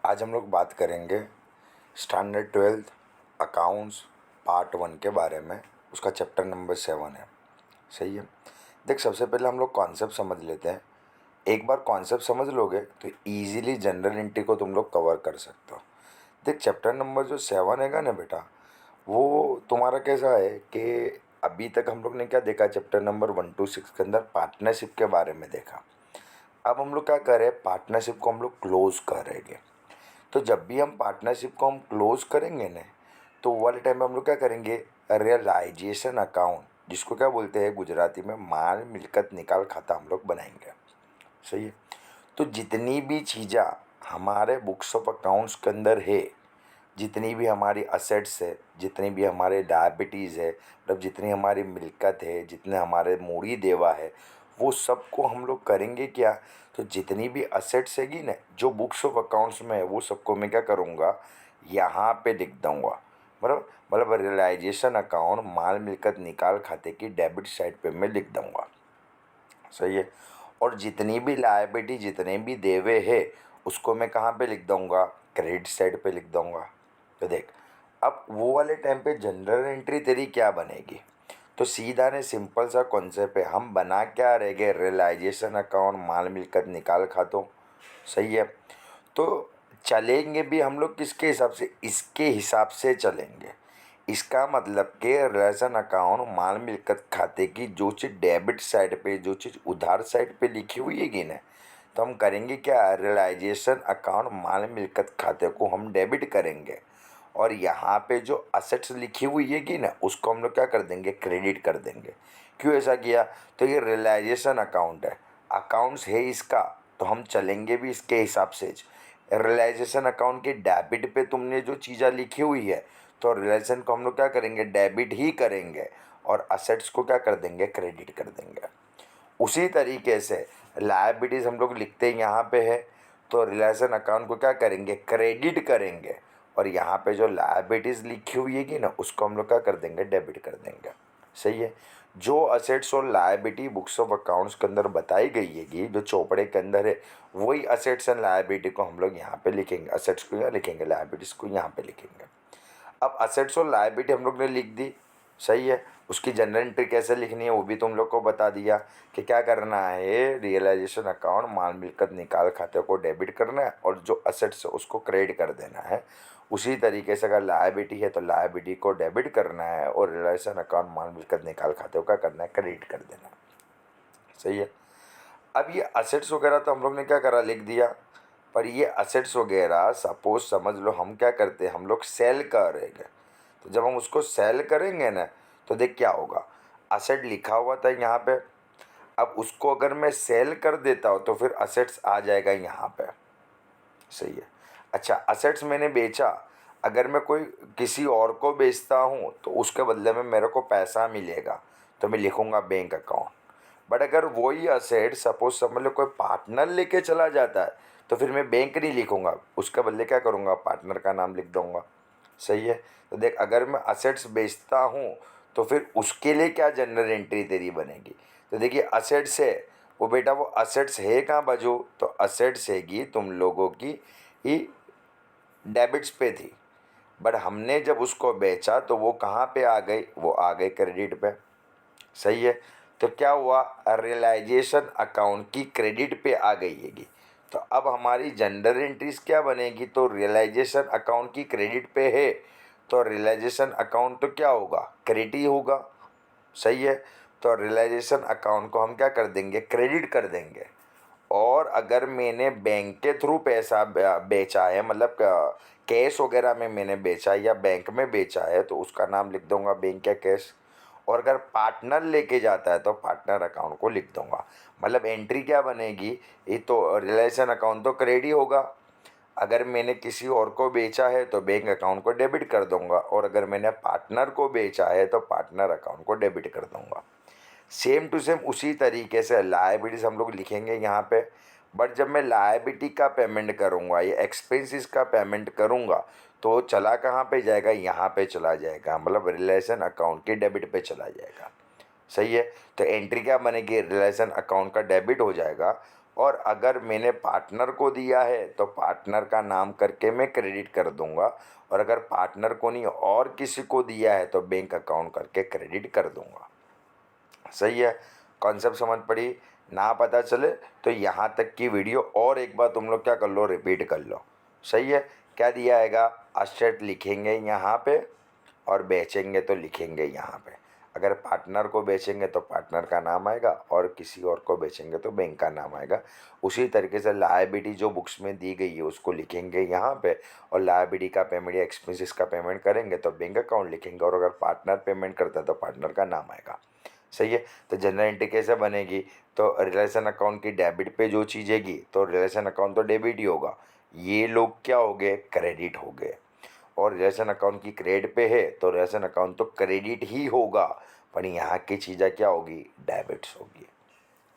आज हम लोग बात करेंगे स्टैंडर्ड 12th अकाउंट्स पार्ट 1 के बारे में। उसका चैप्टर नंबर 7 है। सही है। देख, सबसे पहले हम लोग कॉन्सेप्ट समझ लेते हैं। एक बार कॉन्सेप्ट समझ लोगे तो इजीली जनरल एंट्री को तुम लोग कवर कर सकते हो। देख, चैप्टर नंबर जो 7 हैगा ना बेटा, वो तुम्हारा कैसा है कि अभी तक हम लोग ने क्या देखा, चैप्टर नंबर 1 to 6 के अंदर पार्टनरशिप के बारे में देखा। अब हम लोग क्या कर रहे हैं, पार्टनरशिप को हम लोग क्लोज कर रहे हैं। तो जब भी हम पार्टनरशिप को हम क्लोज करेंगे ना, तो वो वाले टाइम में हम लोग क्या करेंगे, रियलाइजेशन अकाउंट, जिसको क्या बोलते हैं गुजराती में, माल मिलकत निकाल खाता हम लोग बनाएंगे। सही है। तो जितनी भी चीज़ें हमारे बुक्स ऑफ अकाउंट्स के अंदर है, जितनी भी हमारी असेट्स है, जितनी भी हमारे डायबिटीज़ है, मतलब जितनी हमारी मिल्कत है, जितने हमारे मूड़ी देवा है, वो सबको हम लोग करेंगे क्या। तो जितनी भी असेट्स हैगी ना जो बुक्स ऑफ अकाउंट्स में है, वो सबको मैं क्या करूँगा, यहाँ पे लिख दूँगा। मतलब रियलाइजेशन अकाउंट माल मिल्कत निकाल खाते की डेबिट साइड पे मैं लिख दूँगा। सही है। और जितनी भी लायबिलिटी, जितने भी देवे है, उसको मैं कहाँ पे लिख दूँगा, क्रेडिट साइड पे लिख दूँगा। तो देख, अब वो वाले टाइम पे जनरल एंट्री तेरी क्या बनेगी। तो सीधा ने सिंपल सा कॉन्सेप्ट है, हम बना क्या रहेंगे, रियलाइजेशन अकाउंट माल मिलकत निकाल खातों। सही है। तो चलेंगे भी हम लोग किसके हिसाब से, इसके हिसाब से चलेंगे। इसका मतलब कि रिलेशन अकाउंट माल मिलकत खाते की जो चीज़ डेबिट साइड पे, जो चीज़ उधार साइड पे लिखी हुई है कि ना, तो हम करेंगे क्या, रियलाइजेशन अकाउंट माल मिलकत खाते को हम डेबिट करेंगे। और यहाँ पे जो असेट्स लिखी हुई है कि ना, उसको हम लोग क्या कर देंगे, क्रेडिट कर देंगे। क्यों ऐसा किया, तो ये रियलाइजेशन अकाउंट है, अकाउंट्स है इसका, तो हम चलेंगे भी इसके हिसाब से। रियलाइजेशन अकाउंट के डेबिट पे तुमने जो चीज़ें लिखी हुई है, तो रियलाइजेशन को हम लोग क्या करेंगे, डेबिट ही करेंगे, और असेट्स को क्या कर देंगे, क्रेडिट कर देंगे। उसी तरीके से लायबिलिटीज़ हम लोग लिखते हैं यहाँ पे है, तो रिलेशन अकाउंट को क्या करेंगे, क्रेडिट करेंगे, और यहाँ पे जो लायबिलिटीज़ लिखी हुई है कि ना, उसको हम लोग क्या कर देंगे, डेबिट कर देंगे। सही है। जो असेट्स और लायबिलिटी बुक्स ऑफ अकाउंट्स के अंदर बताई गई है कि जो चौपड़े के अंदर है, वही असेट्स एंड लायबिलिटी को हम लोग यहाँ पे लिखेंगे। असेट्स को यहाँ लिखेंगे, लायबिलिटीज़ को यहाँ पे लिखेंगे। अब असेट्स और लायबिलिटी हम लोग ने लिख दी। सही है। उसकी जनरल एंट्री कैसे लिखनी है वो भी तुम लोग को बता दिया कि क्या करना है, रियलाइजेशन अकाउंट माल मिलकत निकाल खाते को डेबिट करना है, और जो असेट्स है उसको क्रेडिट कर देना है। उसी तरीके से अगर लायबिलिटी है तो लायबिलिटी को डेबिट करना है, और रियलाइजेशन अकाउंट माल मिलकत निकाल खाते को क्या करना है, क्रेडिट कर देना है। सही है। अब ये असेट्स वगैरह तो हम लोग ने क्या करा, लिख दिया। पर ये असेट्स वगैरह सपोज समझ लो हम क्या करते हैं, हम लोग सेल करेंगे। तो जब हम उसको सेल करेंगे ना, तो देख क्या होगा, असेट लिखा हुआ था यहाँ पे, अब उसको अगर मैं सेल कर देता हूँ तो फिर असेट्स आ जाएगा यहाँ पे। सही है। अच्छा, असेट्स मैंने बेचा, अगर मैं कोई किसी और को बेचता हूँ तो उसके बदले में मेरे को पैसा मिलेगा, तो मैं लिखूँगा बैंक अकाउंट। बट अगर वही असेट सपोज समझ लो कोई पार्टनर लेके चला जाता है, तो फिर मैं बैंक नहीं लिखूँगा, उसके बदले क्या करूँगा, पार्टनर का नाम लिख दूँगा। सही है। तो देख, अगर मैं असेट्स बेचता हूँ तो फिर उसके लिए क्या जनरल एंट्री तेरी बनेगी। तो देखिए, असेट्स है वो बेटा, वो असेट्स है कहाँ बाजू, तो असेट्स हैगी तुम लोगों की ही डेबिट्स पे थी, बट हमने जब उसको बेचा तो वो कहाँ पे आ गई, वो आ गई क्रेडिट पे। सही है। तो क्या हुआ, रियलाइजेशन अकाउंट की क्रेडिट पे आ गई हैगी। तो अब हमारी जनरल एंट्रीज क्या बनेगी, तो रियलाइजेशन अकाउंट की क्रेडिट पे है, तो रियलाइजेशन अकाउंट तो क्या होगा, क्रेडिट ही होगा। सही है। तो रियलाइजेशन अकाउंट को हम क्या कर देंगे, क्रेडिट कर देंगे। और अगर मैंने बैंक के थ्रू पैसा बेचा है, मतलब कैश वगैरह में मैंने बेचा या बैंक में बेचा है, तो उसका नाम लिख दूंगा बैंक या कैश। और अगर पार्टनर लेके जाता है तो पार्टनर अकाउंट को लिख दूंगा। मतलब एंट्री क्या बनेगी, ये तो रिलेशन अकाउंट तो क्रेडिट होगा, अगर मैंने किसी और को बेचा है तो बैंक अकाउंट को डेबिट कर दूंगा, और अगर मैंने पार्टनर को बेचा है तो पार्टनर अकाउंट को डेबिट कर दूंगा। सेम टू सेम उसी तरीके से लायबिलिटीज़ हम लोग लिखेंगे यहाँ पे। बट जब मैं लायबिलिटी का पेमेंट करूँगा या एक्सपेंसेस का पेमेंट करूँगा, तो चला कहाँ पे जाएगा, यहाँ पे चला जाएगा, मतलब रिलेशन अकाउंट के डेबिट पे चला जाएगा। सही है। तो एंट्री क्या बनेगी, रिलेशन अकाउंट का डेबिट हो जाएगा, और अगर मैंने पार्टनर को दिया है तो पार्टनर का नाम करके मैं क्रेडिट कर दूंगा, और अगर पार्टनर को नहीं और किसी को दिया है तो बैंक अकाउंट करके क्रेडिट कर दूंगा। सही है, कॉन्सेप्ट समझ पड़ी? ना पता चले तो यहाँ तक की वीडियो और एक बार तुम लोग क्या कर लो, रिपीट कर लो। सही है, क्या दिया आएगा, असेट लिखेंगे यहाँ पे और बेचेंगे तो लिखेंगे यहाँ पे। अगर पार्टनर को बेचेंगे तो पार्टनर का नाम आएगा, और किसी और को बेचेंगे तो बैंक का नाम आएगा। उसी तरीके से लायबिलिटी जो बुक्स में दी गई है उसको लिखेंगे यहाँ पे, और लायबिलिटी का पेमेंट या एक्सपेंसेस का पेमेंट करेंगे तो बैंक अकाउंट लिखेंगे, और अगर पार्टनर पेमेंट करता है तो पार्टनर का नाम आएगा। सही है, तो जनरल एंट्री कैसे बनेगी, तो रिलेशन अकाउंट की डेबिट पे जो चीज़ेगी तो रिलेशन अकाउंट तो डेबिट ही होगा, ये लोग क्या हो गए, क्रेडिट हो गए। और रिलेशन अकाउंट की क्रेडिट पे है तो रिलेशन अकाउंट तो क्रेडिट ही होगा, पर यहाँ की चीज़ें क्या होगी, डेबिट्स होगी।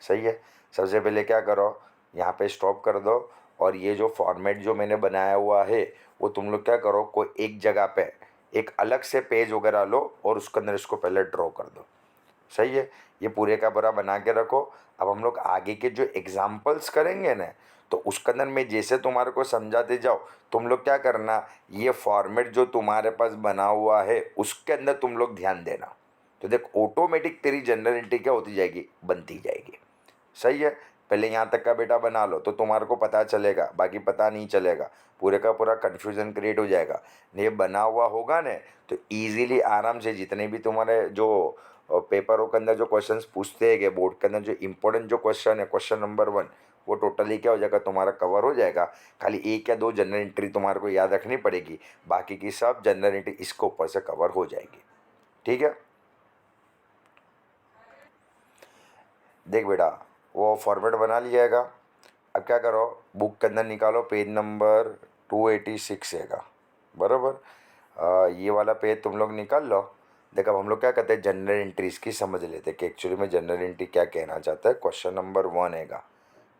सही है, सबसे पहले क्या करो, यहाँ पे स्टॉप कर दो, और ये जो फॉर्मेट जो मैंने बनाया हुआ है वो तुम लोग क्या करो, कोई एक जगह पे एक अलग से पेज वगैरह लो और उसके अंदर इसको पहले ड्रॉ कर दो। सही है, ये पूरे का पूरा बना के रखो। अब हम लोग आगे के जो एग्जाम्पल्स करेंगे ना, तो उसके अंदर मैं जैसे तुम्हारे को समझाते जाओ, तुम लोग क्या करना, ये फॉर्मेट जो तुम्हारे पास बना हुआ है उसके अंदर तुम लोग ध्यान देना। तो देख ऑटोमेटिक तेरी जनरल एंट्री क्या होती जाएगी, बनती जाएगी। सही है, पहले यहाँ तक का बेटा बना लो तो तुम्हारे को पता चलेगा, बाकी पता नहीं चलेगा, पूरे का पूरा कन्फ्यूज़न क्रिएट हो जाएगा। ये बना हुआ होगा ना तो ईजीली आराम से जितने भी तुम्हारे जो पेपरों के अंदर जो क्वेश्चंस पूछते हैं बोर्ड के अंदर, जो इंपॉर्टेंट जो क्वेश्चन है, क्वेश्चन नंबर 1, वो टोटली क्या हो जाएगा, तुम्हारा कवर हो जाएगा। खाली एक या दो जनरल एंट्री तुम्हारे को याद रखनी पड़ेगी, बाकी की सब जनरल एंट्री इसके ऊपर से कवर हो जाएगी। ठीक है, देख बेटा वो फॉर्मेट बना लियाएगा। अब क्या करो, बुक के अंदर निकालो, पेज नंबर 286 हैगा, बराबर। ये वाला पेज तुम लोग निकाल लो। देखो अब हम लोग क्या करते हैं, जनरल एंट्रीज की समझ लेते हैं कि एक्चुअली में जनरल एंट्री क्या कहना चाहता है। क्वेश्चन नंबर 1 हैगा,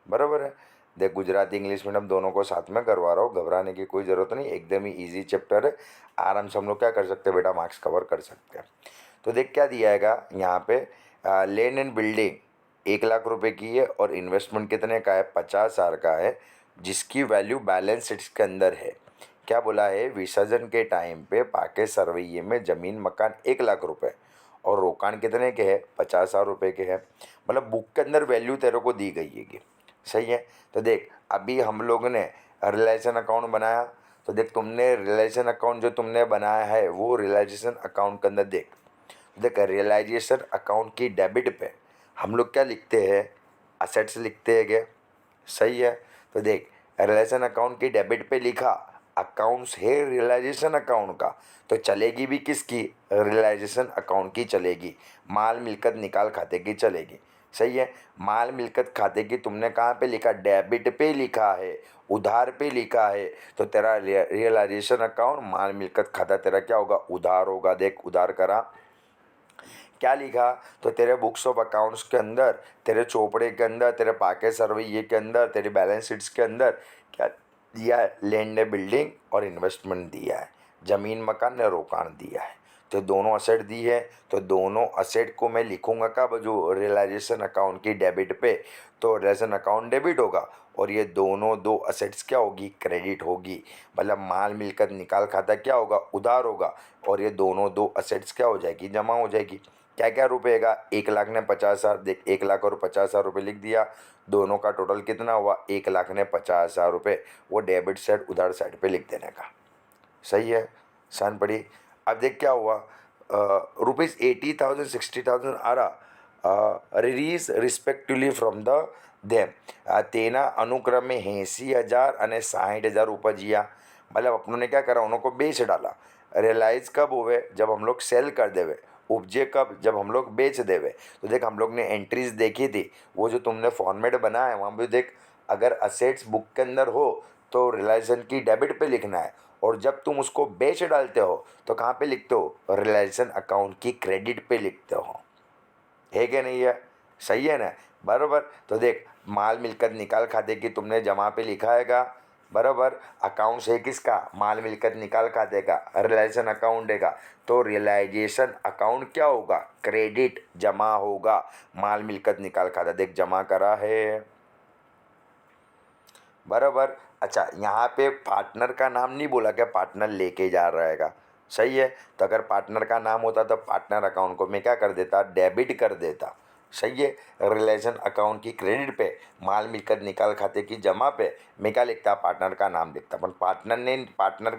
बराबर है। देख गुजराती इंग्लिश मीडियम दोनों को साथ में करवा रहा हूँ, घबराने की कोई ज़रूरत नहीं, एकदम ही ईजी चैप्टर है, आराम से हम लोग क्या कर सकते हैं बेटा, मार्क्स कवर कर सकते हैं। तो देख क्या दिया हैगा यहाँ पे, लैंड एंड बिल्डिंग 1 लाख रुपए की है, और इन्वेस्टमेंट कितने का है, 50,000 का है, जिसकी वैल्यू बैलेंस शीट के अंदर है। क्या बोला है, विसर्जन के टाइम पे पाके सरवैये में ज़मीन मकान 1 लाख रुपए और रोकान कितने के हैं, 50,000 रुपये के हैं। मतलब बुक के अंदर वैल्यू तेरे को दी गई है। सही है, तो देख अभी हम लोग ने रिलेशन अकाउंट बनाया, तो देख तुमने रिलेशन अकाउंट जो तुमने बनाया है वो रियलाइजेशन अकाउंट के अंदर देख, देख रियलाइजेशन अकाउंट की डेबिट पे हम लोग क्या लिखते हैं, असेट्स लिखते हैं क्या। सही है, तो देख रिलेशन अकाउंट की डेबिट पे लिखा, अकाउंट्स है रियलाइजेशन अकाउंट का, तो चलेगी भी किसकी, रियलाइजेशन अकाउंट की चलेगी, माल मिलकत निकाल खाते की चलेगी। सही है, माल मिलकत खाते की तुमने कहाँ पे लिखा, डेबिट पे लिखा है, उधार पे लिखा है, तो तेरा रियलाइजेशन अकाउंट माल मिलकत खाता तेरा क्या होगा, उधार होगा। देख उधार करा, क्या लिखा, तो तेरे बुक्स ऑफ अकाउंट्स के अंदर, तेरे चोपड़े के अंदर, तेरे पाके सरवैये के अंदर, तेरी बैलेंस शीट्स के अंदर क्या दिया है, लैंड बिल्डिंग और इन्वेस्टमेंट दिया है, ज़मीन मकान ने रोकान दिया है। तो दोनों असेट दी है, तो दोनों असेट को मैं लिखूंगा कब, जो रियलाइजेशन अकाउंट की डेबिट पे, तो रियलाइजेशन अकाउंट डेबिट होगा, और ये दोनों दो असेट्स क्या होगी, क्रेडिट होगी। मतलब माल मिलकत निकाल खाता क्या होगा, उधार होगा, और ये दोनों दो असेट्स क्या हो जाएगी, जमा हो जाएगी। क्या क्या रुपएगा, 1 लाख ने 50,000, देख 1 लाख और 50,000 रुपये लिख दिया, दोनों का टोटल कितना हुआ, 1 लाख ने 50,000 रुपये, वो डेबिट साइड उधार साइड पे लिख देने का। सही है, सान पड़ी। अब देख क्या हुआ, ₹80,000 60,000 आ रहा, release respectively from the them, तेना अनुक्रमे 80,000 અને 60,000 उपजिया। मतलब अपनों ने क्या करा, उनको बेच डाला। रियलाइज कब हुए, जब हम लोग सेल कर देवे, उपजे कब, जब हम लोग बेच देवे। तो देख हम लोग ने एंट्रीज देखी थी, वो जो तुमने फॉर्मेट बनाया है वहाँ भी देख, अगर असेट्स बुक के अंदर हो तो रियलाइजेशन की डेबिट पे लिखना है, और जब तुम उसको बेच डालते हो तो कहाँ पे लिखते हो, रियलाइजेशन अकाउंट की क्रेडिट पे लिखते हो। है कि नहीं है, सही है ना, बराबर। तो देख माल मिलकत निकाल खाते की तुमने जमा पे लिखा हैगा, बराबर। अकाउंट्स है किसका, माल मिलकत निकाल खाते का, रियलाइजेशन अकाउंट है का, तो रियलाइजेशन अकाउंट क्या होगा, क्रेडिट जमा होगा। माल मिलकत निकाल खाता देख जमा करा है, बराबर। अच्छा, यहाँ पे पार्टनर का नाम नहीं बोला, क्या पार्टनर लेके जा रहेगा, सही है। तो अगर पार्टनर का नाम होता तो पार्टनर अकाउंट को मैं क्या कर देता, डेबिट कर देता, सही है। रिलेशन अकाउंट की क्रेडिट पे, माल मिलकत निकाल खाते की जमा पे मैं क्या लिखता, पार्टनर का नाम लिखता। पर पार्टनर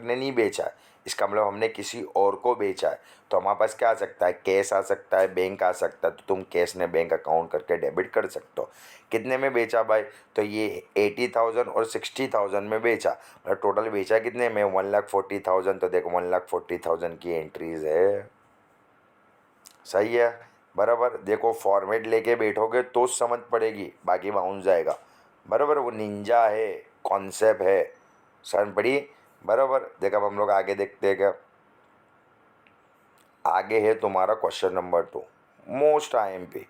ने नहीं बेचा है, इसका मतलब हमने किसी और को बेचा है। तो हमारे पास क्या आ सकता है, कैश आ सकता है, बैंक आ सकता है। तो तुम कैश ने बैंक अकाउंट करके डेबिट कर सकते हो। कितने में बेचा भाई, तो ये 80,000 और 60,000 में बेचा, मतलब टोटल बेचा कितने में, 1,40,000। तो देखो 1,40,000 की एंट्रीज है, सही है। बराबर। देखो फॉर्मेट लेके बैठोगे तो समझ पड़ेगी, बाकी बाउंस जाएगा। बराबर, वो निंजा है, कॉन्सेप्ट है, समझ पड़ी। बराबर। देखो अब हम लोग आगे देखते हैं क्या, आगे है तुम्हारा क्वेश्चन नंबर 2, मोस्ट IMP।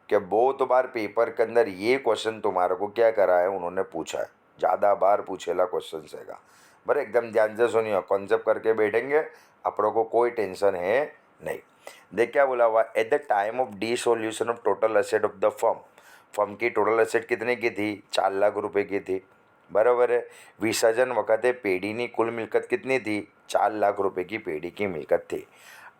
कि बहुत बार पेपर के अंदर ये क्वेश्चन तुम्हारे को क्या करा है, उन्होंने पूछा है, ज़्यादा बार पूछेला क्वेश्चन सेगा। बस एकदम ध्यान से सुनियो, कॉन्सेप्ट करके बैठेंगे, अपनों को कोई टेंशन है नहीं। देख क्या बोला हुआ, eight the time of the solution of total asset of the firm, firm की टोटल एसेट कितने की थी, 4 लाख रुपए की थी। बराबर है। विसर्जन वक़्ते पेढ़ीनी कुल मिलकत कितनी थी, 4 लाख रुपए की पेढ़ी की मिलकत थी।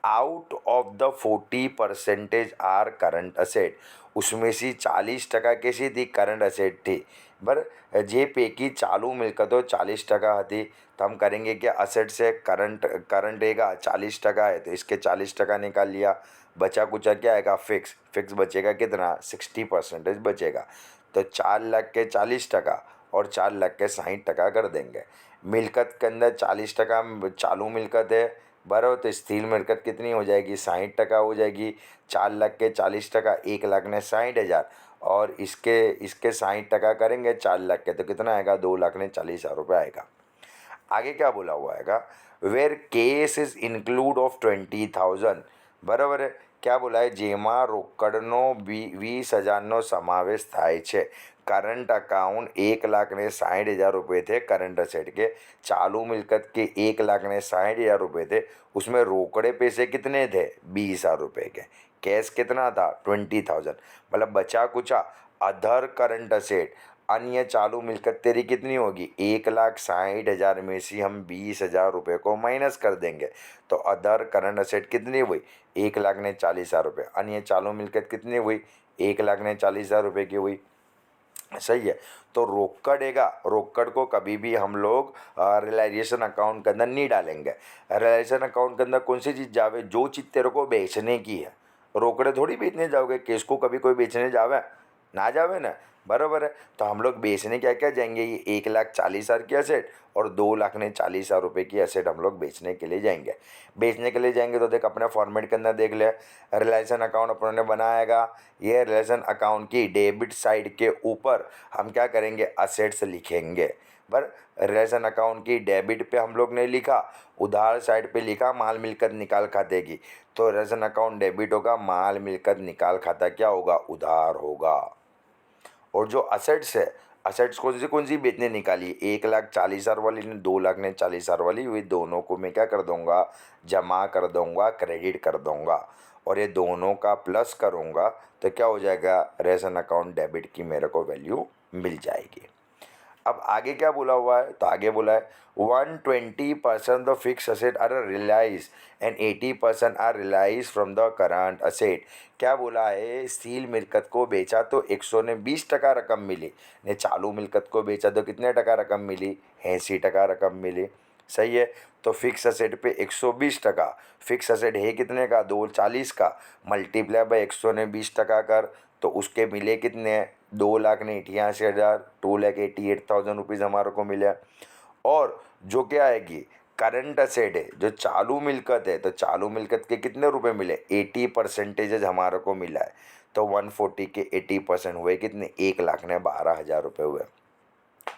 Out of the 40% are current asset, उसमें से 40% कैसी थी, करंट असेट थी। बर जे पैकी चालू मिलकतों 40% હતી। तो हम करेंगे कि असेट से करंट करंट रहेगा 40% है, तो इसके 40% निकाल लिया, बचा कुचा क्या आएगा, फिक्स। फिक्स बचेगा कितना, 60% बचेगा। तो 4 लाख के 40% और 4 लाख के 60% कर देंगे। मिलकत के अंदर 40% चालू मिलकत है, बराबर। तो स्थिर मिलकत कितनी हो जाएगी, 60% हो जाएगी। 4 लाख के 40%, 1 लाख ने 60,000, और इसके इसके 60% करेंगे 4 लाख के, तो कितना आएगा, 2 लाख ने 40,000 रुपये आएगा। आगे क्या बोला हुआ है, where cash is include of 20,000, बराबर है। क्या बोला है, જેમાં રોકડનો 20,000નો સમાવેશ થાય છે। करंट अकाउंट 1,60,000 रुपये थे, करंट असेट के। चालू मिलकत के 1,60,000 रुपये थे, उसमें रोकड़े पैसे कितने थे, 20,000 रुपये के। कैश कितना था, 20,000। मतलब बचा कुचा अदर करंट असेट, अन्य चालू मिलकत तेरी कितनी होगी, 1,60,000 में से हम 20,000 रुपये को माइनस कर देंगे। तो अदर करंट असेट कितनी हुई, 1,40,000 रुपये। अन्य चालू मिलकत कितनी हुई, 1,40,000 रुपये की हुई, सही है। तो रोकड़ेगा, रोकड़ को कभी भी हम लोग रियलाइजेशन अकाउंट के अंदर नहीं डालेंगे। रियलाइजेशन अकाउंट के अंदर कौन सी चीज़ जावे, जो चीज़ तेरे को बेचने की है। रोकड़े थोड़ी बेचने जाओगे, केस को कभी कोई बेचने जावे, ना जावे ना, बराबर है। तो हम लोग बेचने क्या क्या जाएंगे, ये 1,40,000 की असेट और 2,40,000 रुपये की असेट हम लोग बेचने के लिए जाएंगे। बेचने के लिए जाएंगे तो देख अपने फॉर्मेट के अंदर देख ले, रिलेशन अकाउंट अपनों ने बनाएगा। ये रिलेशन अकाउंट की डेबिट साइड के ऊपर हम क्या करेंगे, असेट्स लिखेंगे। पर रिलेशन अकाउंट की डेबिट पे हम लोग ने लिखा, उधार साइड पे लिखा माल मिलकत निकाल खाते की। तो रिलेशन अकाउंट डेबिट होगा, माल मिलकत निकाल खाता क्या होगा, उधार होगा। और जो असेट्स है, असेट्स कौन सी बेचने निकाली, 1,40,000 वाली ने, 2,40,000 वाली, वे दोनों को मैं क्या कर दूंगा, जमा कर दूंगा, क्रेडिट कर दूंगा। और ये दोनों का प्लस करूंगा तो क्या हो जाएगा, रेशन अकाउंट डेबिट की मेरे को वैल्यू मिल जाएगी। अब आगे क्या बोला हुआ है, तो आगे बोला है 120% the fix asset are realise and 80% are realise from the current asset. क्या बोला है, स्टील मिलकत को बेचा तो 120% रकम मिली ने, चालू मिलकत को बेचा तो कितने टका रकम मिली, 80% रकम मिली, सही है। तो फिक्स असेट पे 120%, फिक्स असेट है कितने का, 240 का, मल्टीप्लाई बाय 120% कर, तो उसके मिले कितने, 2,88,000, 2,88,000 रुपीज़ हमारे को मिले। और जो क्या आएगी, करंट असेट है, जो चालू मिलकत है, तो चालू मिलकत के कितने रुपए मिले, 80% हमारे को मिला है। तो 140 के 80% हुए कितने, 1,12,000 रुपये हुए,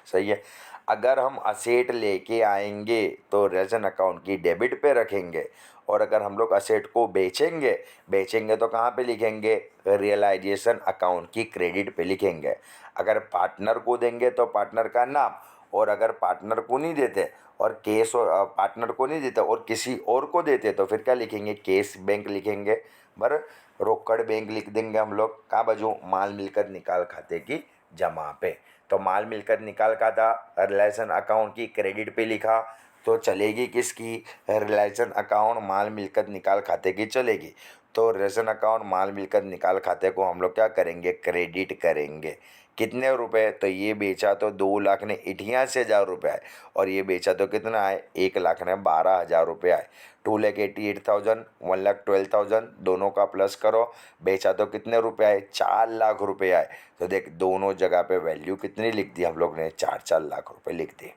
सही है। अगर हम असेट लेके आएंगे तो रेजन अकाउंट की डेबिट पे रखेंगे, और अगर हम लोग असेट को बेचेंगे बेचेंगे तो कहाँ पे लिखेंगे, रियलाइजेशन अकाउंट की क्रेडिट पे लिखेंगे। अगर पार्टनर को देंगे तो पार्टनर का नाम, और अगर पार्टनर को नहीं देते और केस और पार्टनर को नहीं देते और किसी और को देते तो फिर क्या लिखेंगे, केस बैंक लिखेंगे। बर रोकड़ बैंक लिख देंगे हम लोग, कहाँ बाजू, माल मिलकत निकाल खाते की जमा पे। तो माल मिलकत निकाल खाता रिलेशन अकाउंट की क्रेडिट पे लिखा तो चलेगी किसकी, रिलेशन अकाउंट माल मिलकत निकाल खाते की चलेगी। तो रिलेशन अकाउंट माल मिलकत निकाल खाते को हम लोग क्या करेंगे, क्रेडिट करेंगे। कितने रुपए, तो ये बेचा तो 2 लाख ने 88,000 रुपये आए, और ये बेचा तो कितना आए, 1 लाख ने 12,000 रुपये आए। 2,88,000, 1,12,000 दोनों का प्लस करो, बेचा तो कितने रुपए आए, 4 लाख रुपये आए। तो देख दोनों जगह पे वैल्यू कितनी लिख दी हम लोग ने, 4-4 लाख रुपये लिख दी।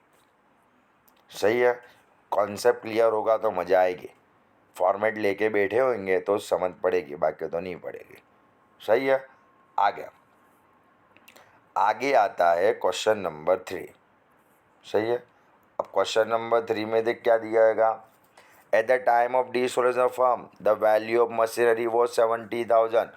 सही है, कॉन्सेप्ट क्लियर होगा तो मज़ा आएगी। फॉर्मेट लेके बैठे होंगे तो समझ पड़ेगी, बाकी तो नहीं पड़ेगी। सही है, आ गया। आगे आता है क्वेश्चन नंबर 3। सही है, अब क्वेश्चन नंबर 3 में देख क्या दिया हैगा। Eight the time of dissolution of firm the value of machinery was 70,000।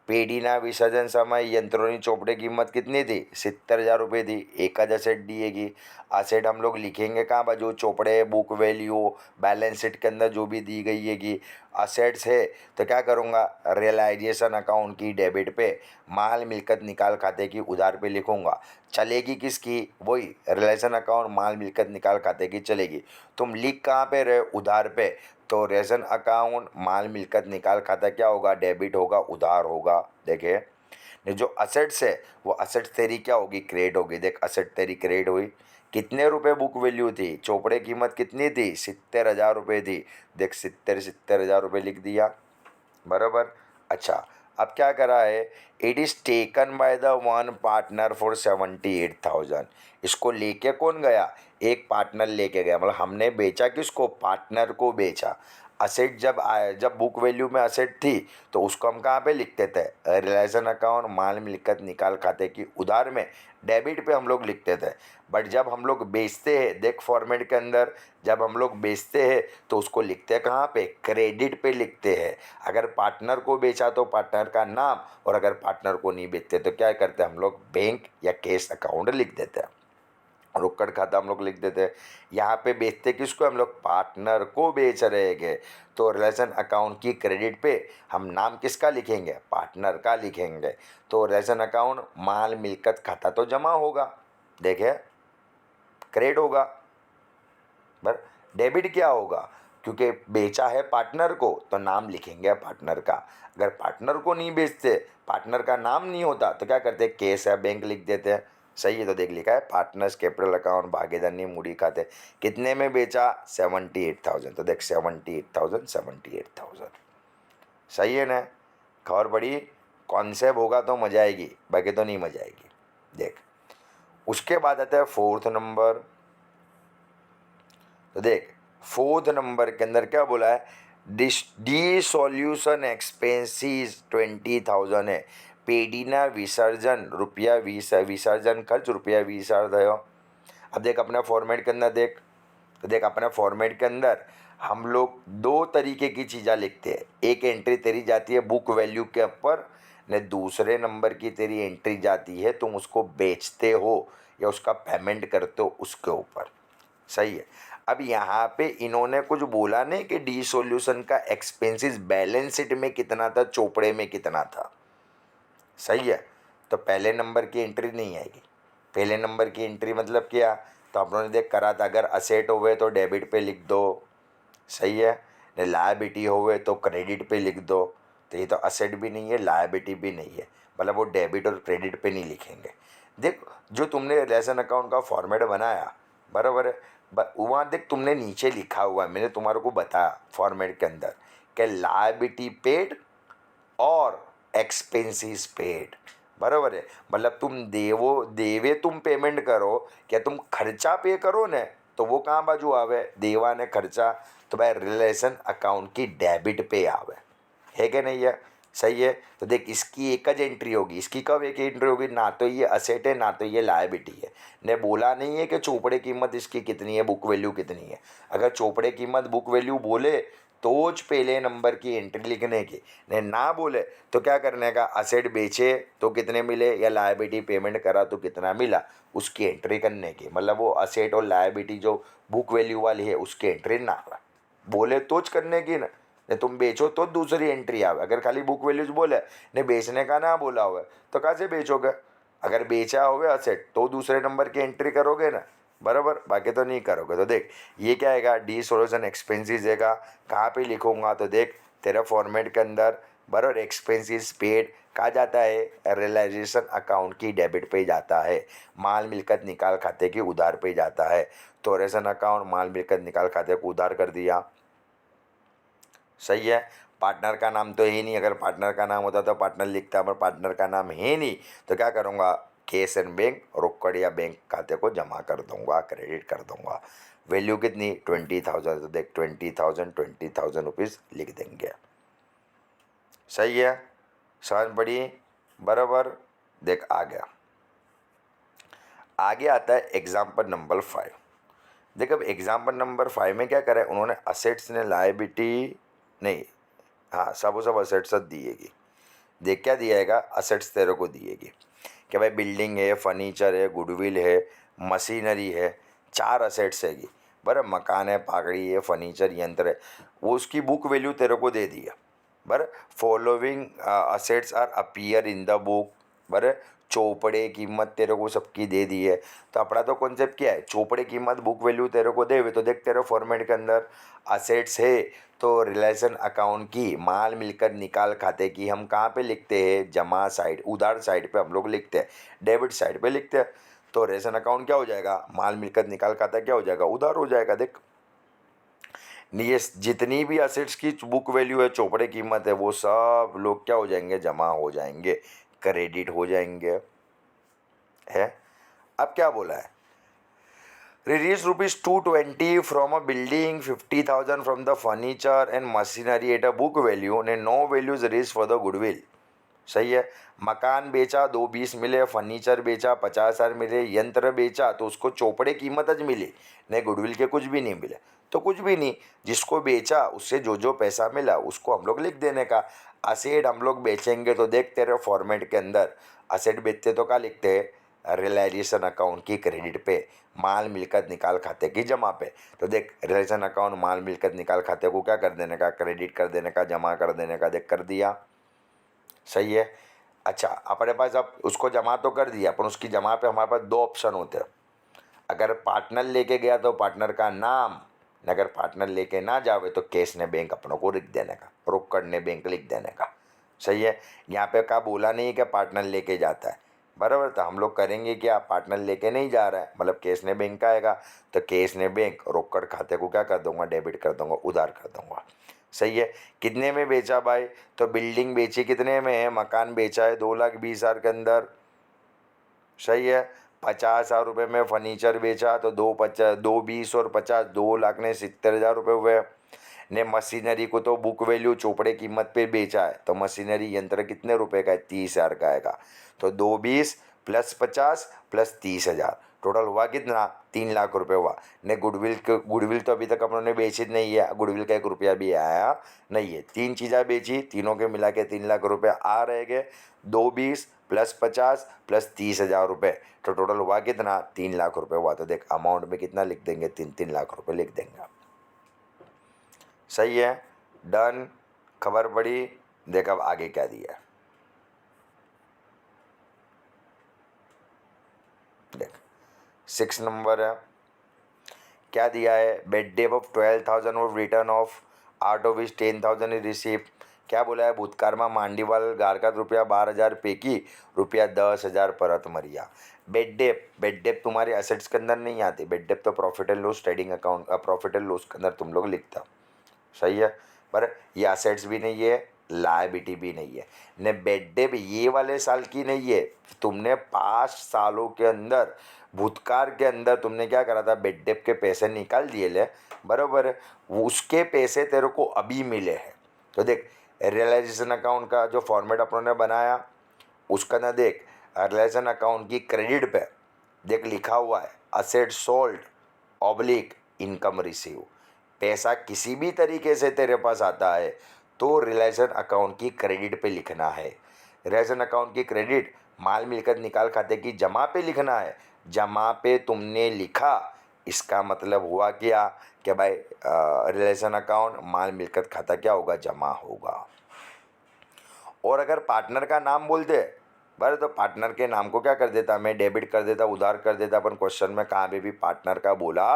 पेढ़ीना विसर्जन समय यंत्रों चोपड़े की कीमत कितनी थी, 70,000 रुपये थी। एक आज असेट दिएगी, असेट हम लोग लिखेंगे कहाँ पर, जो Chopde book value balance sheet के अंदर जो भी दी गई हैगी असेट्स है, तो क्या करूँगा, रियलाइजेशन अकाउंट की डेबिट पे माल मिलकत निकाल खाते की उधार पे लिखूँगा। चलेगी किसकी, वही रिलेशन अकाउंट माल मिलकत निकाल खाते की चलेगी। तुम लिख कहाँ पे रहे, उधार पे। तो रेशन अकाउंट माल मिलकत निकाल खाता क्या होगा, डेबिट होगा, उधार होगा। देखे ये जो असेट्स है वो असेट्स तेरी क्या होगी, क्रेडिट होगी। देख असेट तेरी क्रेडिट हुई, कितने रुपए बुक वैल्यू थी, चोपड़े कीमत कितनी थी, 70,000 रुपये थी। देख 70,000 रुपये लिख दिया, बराबर। अच्छा, अब क्या करा है, it is taken by the one partner for 78,000। इसको लेके कौन गया, एक पार्टनर लेके गया, मतलब हमने बेचा किसको, पार्टनर को बेचा। असेट जब आया, जब बुक वैल्यू में असेट थी तो उसको हम कहाँ पे लिखते थे, रिलेशन अकाउंट माल मिलकत निकाल खाते की उधार में डेबिट पे हम लोग लिखते थे। बट जब हम लोग बेचते हैं, देख फॉर्मेट के अंदर जब हम लोग बेचते हैं तो उसको लिखते हैं कहाँ पे, क्रेडिट पे लिखते हैं। अगर पार्टनर को बेचा तो पार्टनर का नाम, और अगर पार्टनर को नहीं बेचते तो क्या करते हैं हम लोग, बैंक या कैश अकाउंट लिख देते हैं, रोकड़ खाता हम लोग लिख देते हैं। यहाँ पे बेचते किसको, हम लोग पार्टनर को बेच रहे हैं। तो रिलेशन अकाउंट की क्रेडिट पे हम नाम किसका लिखेंगे, पार्टनर का लिखेंगे। तो रिलेशन अकाउंट माल मिलकत खाता तो जमा होगा, देखे क्रेडिट होगा, पर डेबिट क्या होगा, क्योंकि बेचा है पार्टनर को तो नाम लिखेंगे पार्टनर का। अगर पार्टनर को नहीं बेचते, पार्टनर का नाम नहीं होता तो क्या करते, केस है बैंक लिख देते हैं। सही है, तो देख लिखा है पार्टनर्स कैपिटल अकाउंट भागीदारी मूडी खाते, कितने में बेचा, 78,000। तो देख 78,000। सही है ना, खबर पड़ी, कॉन्सेप्ट होगा तो मजा आएगी, बाकी तो नहीं मजा आएगी। देख उसके बाद आता है 4th नंबर। तो देख 4th नंबर के अंदर क्या बोला है, डिसोल्यूशन एक्सपेंसिस 20,000 है। पेढ़ीना विसर्जन विसर्जन खर्च ₹20,000 थयो। अब देख अपने फॉर्मेट के अंदर देख, तो देख अपने फॉर्मेट के अंदर हम लोग 2 तरीके की चीज़ें लिखते हैं। एक एंट्री तेरी जाती है बुक वैल्यू के ऊपर, ने दूसरे नंबर की तेरी एंट्री जाती है तुम उसको बेचते हो या उसका पेमेंट करते हो उसके ऊपर। सही है, अब यहाँ पे इन्होंने कुछ बोला नहीं कि डिसोल्यूशन का एक्सपेंसेस बैलेंस शीट में कितना था, चोपड़े में कितना था। सही है, तो पहले नंबर की एंट्री नहीं आएगी। पहले नंबर की एंट्री मतलब क्या, तो आप लोगों ने देख करा था, अगर असेट होवे तो डेबिट पे लिख दो। सही है, लायबिलिटी होवे तो क्रेडिट पे लिख दो। तो ये तो असेट भी नहीं है, लायबिलिटी भी नहीं है, मतलब वो डेबिट और क्रेडिट पे नहीं लिखेंगे। देख जो तुमने रिलेशन अकाउंट का फॉर्मेट बनाया, बराबर है, वहाँ देख तुमने नीचे लिखा हुआ है, मैंने तुम्हारे को बताया फॉर्मेट के अंदर कि लायबिलिटी पेड और एक्सपेंसिस पेड, बराबर है। मतलब तुम देवे तुम पेमेंट करो, क्या तुम खर्चा पे करो न, तो वो कहाँ बाजू आवे, देवा ने खर्चा, तो भाई रिलेशन अकाउंट की डेबिट पे आवे, है कि नहीं है। सही है, तो देख इसकी एक ज एंट्री होगी, इसकी कब एक एंट्री होगी, ना तो ये असेट है ना तो ये लायबिलिटी है। ने बोला नहीं है कि चोपड़े कीमत इसकी कितनी है, बुक वैल्यू कितनी है। अगर चोपड़े कीमत बुक वैल्यू बोले तो पहले नंबर की एंट्री लिखने की, ने ना बोले तो क्या करने का, असेट बेचे तो कितने मिले या लायबिलिटी पेमेंट करा तो कितना मिला, उसकी एंट्री करने की। मतलब वो असेट और लायबिलिटी जो बुक वैल्यू वाली है उसकी एंट्री ना बोले तो करने की ना, ने तुम बेचो तो दूसरी एंट्री आवे। अगर खाली बुक वैल्यूज बोले ने बेचने का ना बोला हुआ तो कैसे बेचोगे, अगर बेचा होगा असेट तो दूसरे नंबर की एंट्री करोगे ना, बराबर, बाकी तो नहीं करोगे। तो देख ये क्या आएगा, डी सोल्यूशन एक्सपेंसिस देगा, कहाँ पे लिखूंगा, तो देख तेरा फॉर्मेट के अंदर बराबर एक्सपेंसिस पेड कहाँ जाता है, रियलाइजेशन अकाउंट की डेबिट पे जाता है, माल मिलकत निकाल खाते की उधार पे जाता है। तो रेशन अकाउंट माल मिलकत निकाल खाते को उधार कर दिया, सही है। पार्टनर का नाम तो है नहीं, अगर पार्टनर का नाम होता तो पार्टनर लिखता, पर पार्टनर का नाम है नहीं तो क्या करूँगा, कैश एंड बैंक रोकड़ या बैंक खाते को जमा कर दूंगा, क्रेडिट कर दूंगा। वैल्यू कितनी 20,000, तो देख 20,000 रुपीज़ लिख देंगे, सही है, समझ पड़ी, बराबर। देख आ गया, आगे आता है एग्जाम्पल नंबर 5। देख अब एग्जाम्पल नंबर 5 में क्या करा है उन्होंने, असेट्स ने लायबिलिटी नहीं, हाँ सब असेट्स दिएगी। देख क्या दिएगा, असेट्स तेरे को दिएगी कि भाई बिल्डिंग है, फर्नीचर है, गुडविल है, मशीनरी है, 4 असेट्स हैगी, बराबर, मकान है, पागड़ी है, फर्नीचर, यंत्र है, वो उसकी बुक वैल्यू तेरे को दे दिया, बराबर। Following assets are appear in the book, बराबर, चौपड़े कीमत तेरे को सबकी दे दी है। तो अपना तो कॉन्सेप्ट क्या है, चौपड़े कीमत बुक वैल्यू तेरे को दे हुए, तो देख तेरे फॉर्मेट के अंदर असेट्स है तो रिलेशन अकाउंट की माल मिलकर निकाल खाते की हम कहाँ पे लिखते हैं, जमा साइड, उधार साइड पे हम लोग लिखते हैं, डेबिट साइड पे लिखते हैं। तो रेशन अकाउंट क्या हो जाएगा, माल मिलकर निकाल खाता क्या हो जाएगा, उधार हो जाएगा। देख ये जितनी भी असेट्स की बुक वैल्यू है, चौपड़े कीमत है, वो सब लोग क्या हो जाएंगे, जमा हो जाएंगे, क्रेडिट हो जाएंगे, है। अब क्या बोला है, release ₹220 from a building, 50,000 from the furniture and machinery at a book value ने no values release for the goodwill, सही है। मकान बेचा 220 मिले, फर्नीचर बेचा 50,000 मिले, यंत्र बेचा तो उसको चौपड़े कीमत ज मिली, नहीं गुडविल के कुछ भी नहीं मिले, तो कुछ भी नहीं, जिसको बेचा उससे जो जो पैसा मिला उसको हम लोग लिख देने का। असेट हम लोग बेचेंगे तो देख तेरे फॉर्मेट के अंदर असेट बेचते तो क्या लिखते हैं, रियलाइजेशन अकाउंट की क्रेडिट पे, माल मिलकत निकाल खाते की जमा पे। तो देख रियलाइजेशन अकाउंट माल मिलकत निकाल खाते को क्या कर देने का, क्रेडिट कर देने का, जमा कर देने का, देख कर दिया, सही है। अच्छा अपने पास अब उसको जमा तो कर दिया, पर उसकी जमा पे हमारे पास 2 ऑप्शन होते हैं, अगर पार्टनर लेके गया तो पार्टनर का नाम, अगर पार्टनर लेके ना जावे तो केस ने बैंक अपनों को लिख देने का, रोकड़ ने बैंक लिख देने का, सही है। यहाँ पे क्या बोला नहीं कि पार्टनर लेके जाता है, बराबर। तो हम लोग करेंगे क्या, पार्टनर लेके नहीं जा रहा है, मतलब केस ने बैंक का आएगा, तो केस ने बैंक रोकड़ खाते को क्या कर दूंगा, डेबिट कर दूंगा, उधार कर दूंगा, सही है। कितने में बेचा भाई, तो बिल्डिंग बेची कितने में है, मकान बेचा है 2,20,000 के अंदर, सही है। 50,000 रुपये में फर्नीचर बेचा तो 2,20 और 50, 2,70,000 रुपये हुए। ने मशीनरी को तो बुक वैल्यू चौपड़े कीमत पे बेचा है, तो मशीनरी यंत्र कितने रुपए का है, 30,000 का आएगा। तो 220 प्लस 50 प्लस 30,000 टोटल हुआ कितना, 3 लाख रुपए हुआ। ने गुडविल तो अभी तक अपन ने बेची नहीं है, गुडविल का 1 रुपया भी आया नहीं है। 3 चीज़ें बेची, तीनों के मिला के 3 लाख रुपये आ रहेंगे। 220 प्लस 50 प्लस 30,000 रुपये, तो टोटल हुआ कितना, 3 लाख रुपये हुआ। तो देख अमाउंट में कितना लिख देंगे, 3-3 लाख रुपये लिख देंगे, सही है, डन, खबर पड़ी। देख अब आगे क्या दिया है, देख 6 नंबर है, क्या दिया है, बेड डेप ऑफ 12,000 और return of out of which 10,000 is receive. क्या बोला है, भूतकाल में मांडीवाल गारका ₹12,000 पैकी ₹10,000 परत मरिया। बेड डेप तुम्हारे असेट्स के अंदर नहीं आती, बेड डेप तो profit and loss trading account, profit and loss के अंदर तुम लोग लिखता, सही है। पर ये असेट्स भी नहीं है, लायबिलिटी भी नहीं है, ने बेड डेप ये वाले साल की नहीं है, तुमने 5 सालों के अंदर भूतकाल के अंदर तुमने क्या करा था, बेड डेप के पैसे निकाल दिए ले, बराबर है, उसके पैसे तेरे को अभी मिले हैं। तो देख रियलाइजेशन अकाउंट का जो फॉर्मेट अपनों ने बनाया उसका ना देख, रियलाइजेशन अकाउंट की क्रेडिट पे देख लिखा हुआ है asset sold oblique income receive. पैसा किसी भी तरीके से तेरे पास आता है तो रियलाइजेशन अकाउंट की क्रेडिट पे लिखना है। रियलाइजेशन अकाउंट की क्रेडिट माल मिलकत निकाल खाते की जमा पे लिखना है। जमा पे तुमने लिखा, इसका मतलब हुआ क्या कि भाई रियलाइजेशन अकाउंट माल मिलकत खाता क्या होगा, जमा होगा। और अगर पार्टनर का नाम बोल दे बराबर। तो पार्टनर के नाम को क्या कर देता, मैं डेबिट कर देता, उधार कर देता। अपन क्वेश्चन में कहाँ पे भी पार्टनर का बोला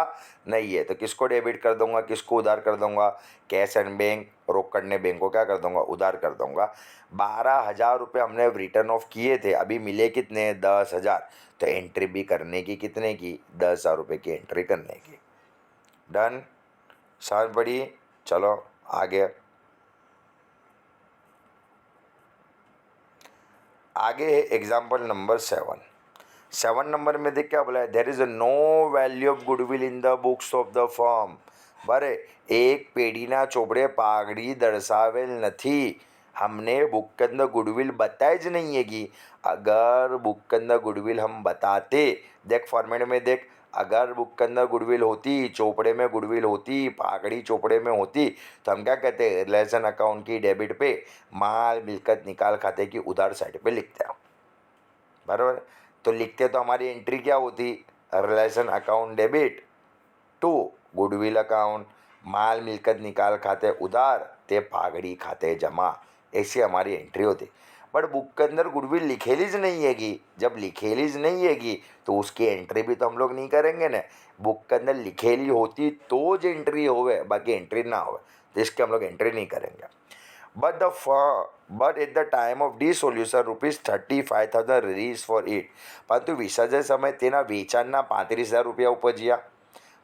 नहीं है, तो किसको डेबिट कर दूंगा, किसको उधार कर दूंगा, कैश एंड बैंक, रोक करने बैंक को क्या कर दूंगा, उधार कर दूंगा। 12,000 रुपये हमने रिटर्न ऑफ किए थे, अभी मिले कितने, 10,000। तो एंट्री भी करने की कितने की, 10,000 रुपये की एंट्री करने की। डन, समझ पड़ी। चलो आगे आगे है एग्जाम्पल नंबर 7 नंबर में देख क्या बोला है, there is no value of goodwill in the books of the firm. बरे एक पेढ़ीना ચોપડે પાઘડી દર્શાવેલ નથી। हमने बुक के अंदर गुडविल बताई ज नहीं है कि अगर बुक के अंदर गुडविल हम बताते, देख फॉर्मेट में देख, अगर बुक के अंदर गुडविल होती, चोपड़े में गुडविल होती, पागड़ी चोपड़े में होती, तो हम क्या कहते हैं, रिलेशन अकाउंट की डेबिट पे, माल मिलकत निकाल खाते की उधार साइड पे लिखते हैं। बराबर। तो लिखते तो हमारी एंट्री क्या होती, relation account debit to goodwill account, माल मिलकत निकाल खाते उधार ते पागड़ी खाते जमा, ऐसी हमारी एंट्री होती। बट बुक के अंदर गुडविल लिखेलीज नहीं हैगी, जब लिखेलीज नहीं हैगी तो उसकी एंट्री भी तो हम लोग नहीं करेंगे ना। बुक के अंदर लिखेली होती तो जो एंट्री होवे, बाकी एंट्री ना होवे तो इसके हम लोग एंट्री नहीं करेंगे। but at the time of dissolution ₹35,000 released for it, परंतु विसर्जन समय तेना वेचाणना 35,000 रुपया उपज्या,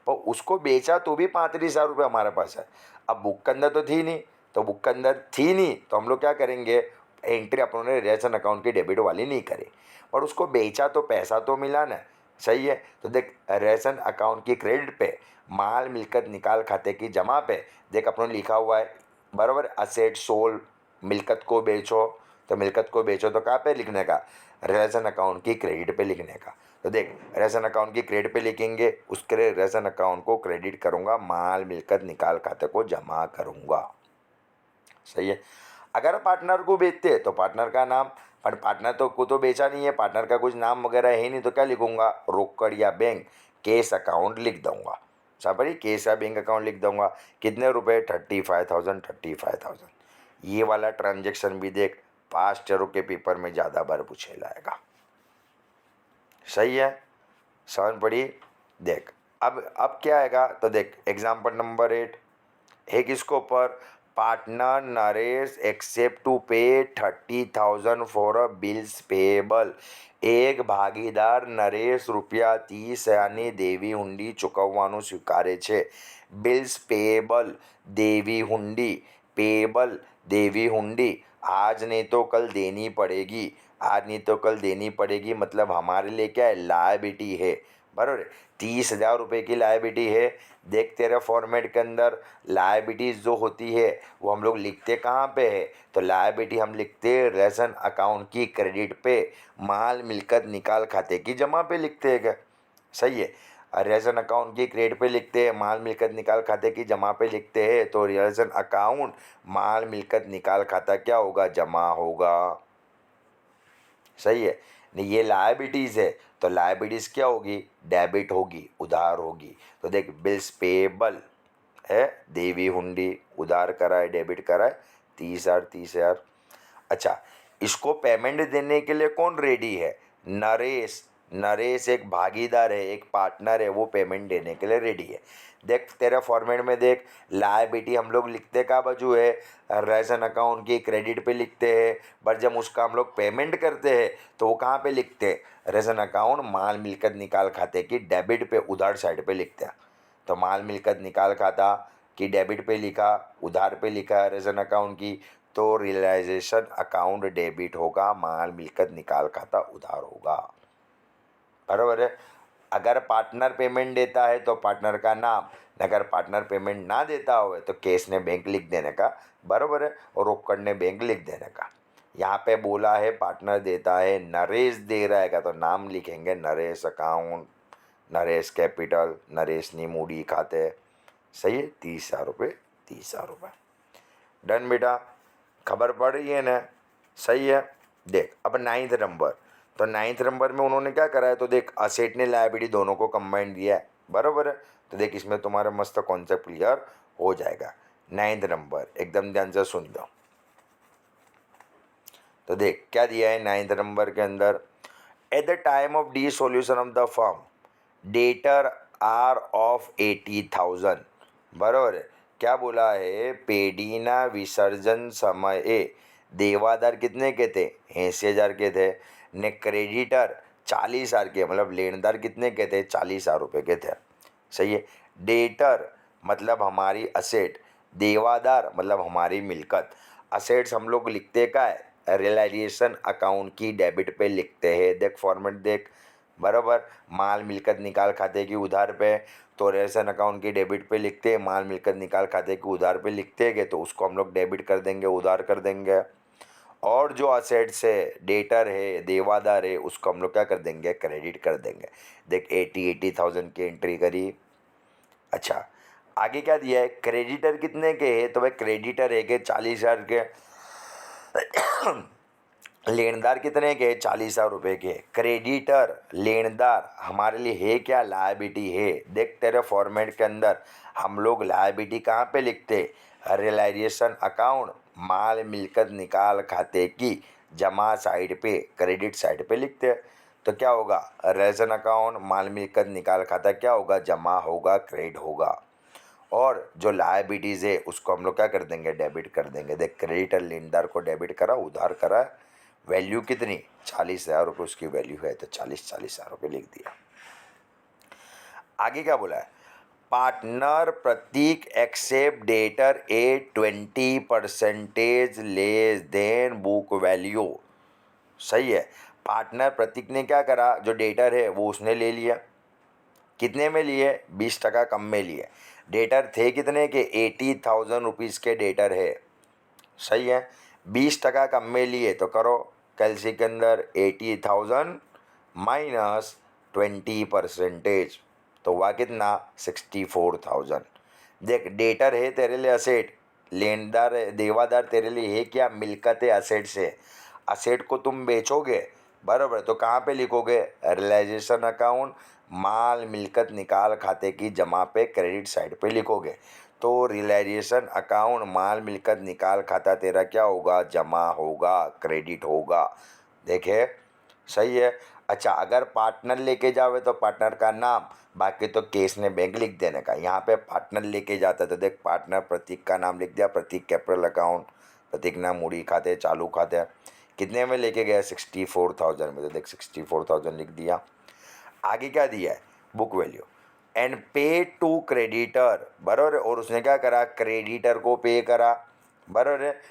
पर उसको बेचा तो भी 35,000 रुपये हमारे पास है। अब बुक के अंदर तो थी नहीं, तो बुक के अंदर थी नहीं तो हम लोग क्या करेंगे, एंट्री अपनों ने रिलेशन अकाउंट की डेबिट वाली नहीं करी, पर उसको बेचा तो पैसा तो मिला ना। सही है। तो देख रिलेशन अकाउंट की क्रेडिट पे, माल मिलकत निकाल खाते की जमा पे, देख अपनों लिखा हुआ है बराबर, असेट सोल्ड, मिलकत को बेचो, तो मिलकत को बेचो तो कहाँ पे लिखने का, रिलेशन अकाउंट की क्रेडिट पे लिखने का। तो देख रिलेशन अकाउंट की क्रेडिट पे लिखेंगे, उसके लिए रिलेशन अकाउंट को क्रेडिट करूंगा, माल मिलकत निकाल खाते को जमा करूंगा। सही है। अगर पार्टनर को बेचते तो पार्टनर का नाम, पर पार्टनर तो को तो बेचा नहीं है, पार्टनर का कुछ नाम वगैरह है नहीं, तो क्या लिखूंगा, रोकड़ या बैंक केस अकाउंट लिख दूंगा। समझ, केस या बैंक अकाउंट लिख दूंगा। कितने रुपए, 35,000। ये वाला ट्रांजेक्शन भी देख पास्ट ईयरों के पेपर में ज़्यादा बार पूछे लाएगा। सही है, समझ पड़ी। देख अब क्या आएगा, तो देख एग्जाम्पल नंबर 8 है किसके ऊपर, पार्टनर नरेश एक्सेप्ट टू पे 30,000 फॉर अ बिल्स पेएबल। एक भागीदार नरेश ₹30 यानी દેવી હુંડી ચૂકવવાનું સ્વીકારે છે। બિલ્સ પેએબલ દેવી હુંડી, पेएबल देवी हुंडी, आज नहीं तो कल देनी पड़ेगी। आज नहीं तो कल देनी पड़ेगी मतलब हमारे लिए क्या है, लायबिलिटी है। बराबर, 30,000 रुपये की लायबिलिटी है। देख तेरे फॉर्मेट के अंदर लायबिलिटीज जो होती है वो हम लोग लिखते कहाँ पे है, तो लायबिलिटी हम लिखते रिलेशन अकाउंट की क्रेडिट पे, माल मिलकत निकाल खाते की जमा पे लिखते हैं क्या। सही है। रिलेशन अकाउंट की क्रेडिट पे लिखते हैं, माल मिलकत निकाल खाते की जमा पे लिखते हैं, तो रिलेशन अकाउंट माल मिलकत निकाल खाता क्या होगा, जमा होगा। सही है। नहीं ये लायबिलिटीज है तो लायबिलिटीज क्या होगी, डेबिट होगी, उधार होगी। तो देख बिल्स पेएबल है, देवी हुंडी, उधार करा है, डेबिट करा है 30,000। अच्छा, इसको पेमेंट देने के लिए कौन रेडी है, नरेश। नरेश एक भागीदार है, एक पार्टनर है, वो पेमेंट देने के लिए रेडी है। देख तेरे फॉर्मेट में देख, लायबिलिटी हम लोग लिखते का बाजू है, रिलेशन अकाउंट की क्रेडिट पे लिखते हैं, पर जब उसका हम लोग पेमेंट करते हैं तो वो कहाँ पे लिखते हैं, रिलेशन अकाउंट माल मिलकत निकाल खाते की डेबिट पे, उधार साइड पे लिखते हैं। तो माल मिलकत निकाल खाता की डेबिट पे लिखा, उधार पे लिखा रिलेशन अकाउंट की, तो रियलाइजेशन अकाउंट डेबिट होगा, माल मिलकत निकाल खाता उधार होगा। बराबर है। अगर पार्टनर पेमेंट देता है तो पार्टनर का नाम, अगर पार्टनर पेमेंट ना देता हो तो केस ने बैंक लिख देने का। बराबर है। और रोकड़ ने बैंक लिख देने का। यहाँ पे बोला है पार्टनर देता है, नरेश दे रहा है का, तो नाम लिखेंगे नरेश अकाउंट, नरेश कैपिटल, नरेश नी मूडी खाते। सही है। 30,000 रुपये, 30,000 रुपये। डन बेटा, खबर पड़ रही है ना। सही है। देख अब 9th नंबर, तो 9th नंबर में उन्होंने क्या करा है, तो देख असेट ने लायबिलिटी दोनों को कंबाइंड दिया है। बराबर है। तो देख इसमें तुम्हारा मस्त कॉन्सेप्ट क्लियर हो जाएगा। 9th नंबर एकदम ध्यान से सुन लो। तो देख क्या दिया है 9th नंबर के अंदर, at the time of the solution of the firm debtor are of 80,000, बराबर है। क्या बोला है, पेडीना विसर्जन समये देवादार कितने के थे, 80,000 के थे, ने क्रेडिटर 40,000 के, मतलब लेनदार कितने के थे, 40,000 रुपये के थे। सही है। डेटर मतलब हमारी असेट, देवादार मतलब हमारी मिल्कत। असेट्स हम लोग लिखते का है, रियलाइजेशन अकाउंट की डेबिट पे लिखते हैं। देख फॉर्मेट देख, बराबर। माल मिल्कत निकाल खाते की उधार पे, तो रियलाइजेशन अकाउंट की डेबिट पे लिखते हैं, माल मिल्कत निकाल खाते की उधार पे लिखते हैं, तो उसको हम लोग डेबिट कर देंगे, उधार कर देंगे। और जो असेट्स है, डेटर है, देवादार है, उसको हम लोग क्या कर देंगे, क्रेडिट कर देंगे। देख 80,000 की एंट्री करी। अच्छा, आगे क्या दिया है, क्रेडिटर कितने के है, तो भाई क्रेडिटर है के 40,000 के, लेनदार कितने के, 40,000 रुपये के। क्रेडिटर लेनदार हमारे लिए है क्या, लायबिलिटी है। देख तेरे फॉर्मेट के अंदर हम लोग लायबिलिटी कहाँ पे लिखते, रियलाइजेशन अकाउंट माल मिल्कत निकाल खाते की जमा साइड पे, क्रेडिट साइड पे लिखते हैं। तो क्या होगा, रियलाइजेशन अकाउंट माल मिल्कत निकाल खाता क्या होगा, जमा होगा, क्रेडिट होगा। और जो लायबिलिटीज़ है उसको हम लोग क्या कर देंगे, डेबिट कर देंगे। देख क्रेडिटर लेनदार को डेबिट करा, उधार करा, वैल्यू कितनी, 40,000 रुपये उसकी वैल्यू है, तो 40,000 रुपये लिख दिया। आगे क्या बोला है, पार्टनर प्रतीक एक्सेप्ट डेटर ए 20% लेस देन बुक वैल्यू। सही है। पार्टनर प्रतीक ने क्या करा, जो डेटर है वो उसने ले लिया, कितने में लिए, 20% कम में लिए। डेटर थे कितने के, 80,000 रुपीज़ के डेटर है। सही है। 20% कम में लिए, तो करो कैलसी के अंदर 80,000 माइनस 20%, तो हुआ कितना, 64,000। देख डेटर है तेरे लिए असेट, लेनदार देवादार तेरे लिए है क्या, मिल्कत है, असेट से। असेट को तुम बेचोगे, बराबर, तो कहाँ पे लिखोगे, रियलाइजेशन अकाउंट माल मिल्कत निकाल खाते की जमा पे क्रेडिट साइड पे लिखोगे। तो रियलाइजेशन अकाउंट माल मिल्कत निकाल खाता तेरा क्या होगा, जमा होगा, क्रेडिट होगा। देखे, सही है। अच्छा, अगर पार्टनर लेके जावे तो पार्टनर का नाम, बाकी तो केस ने बैंक लिख देने का। यहाँ पे पार्टनर लेके जाता तो देख पार्टनर प्रतीक का नाम लिख दिया, प्रतीक कैपिटल अकाउंट, प्रतीक नाम मूड़ी खाते, चालू खाते, कितने में लेके गया, 64,000 में, तो देख 64,000 लिख दिया। आगे क्या दिया है, बुक वैल्यू एंड पे टू क्रेडिटर, बराबर है। और उसने क्या करा, क्रेडिटर को पे करा, बराबर है।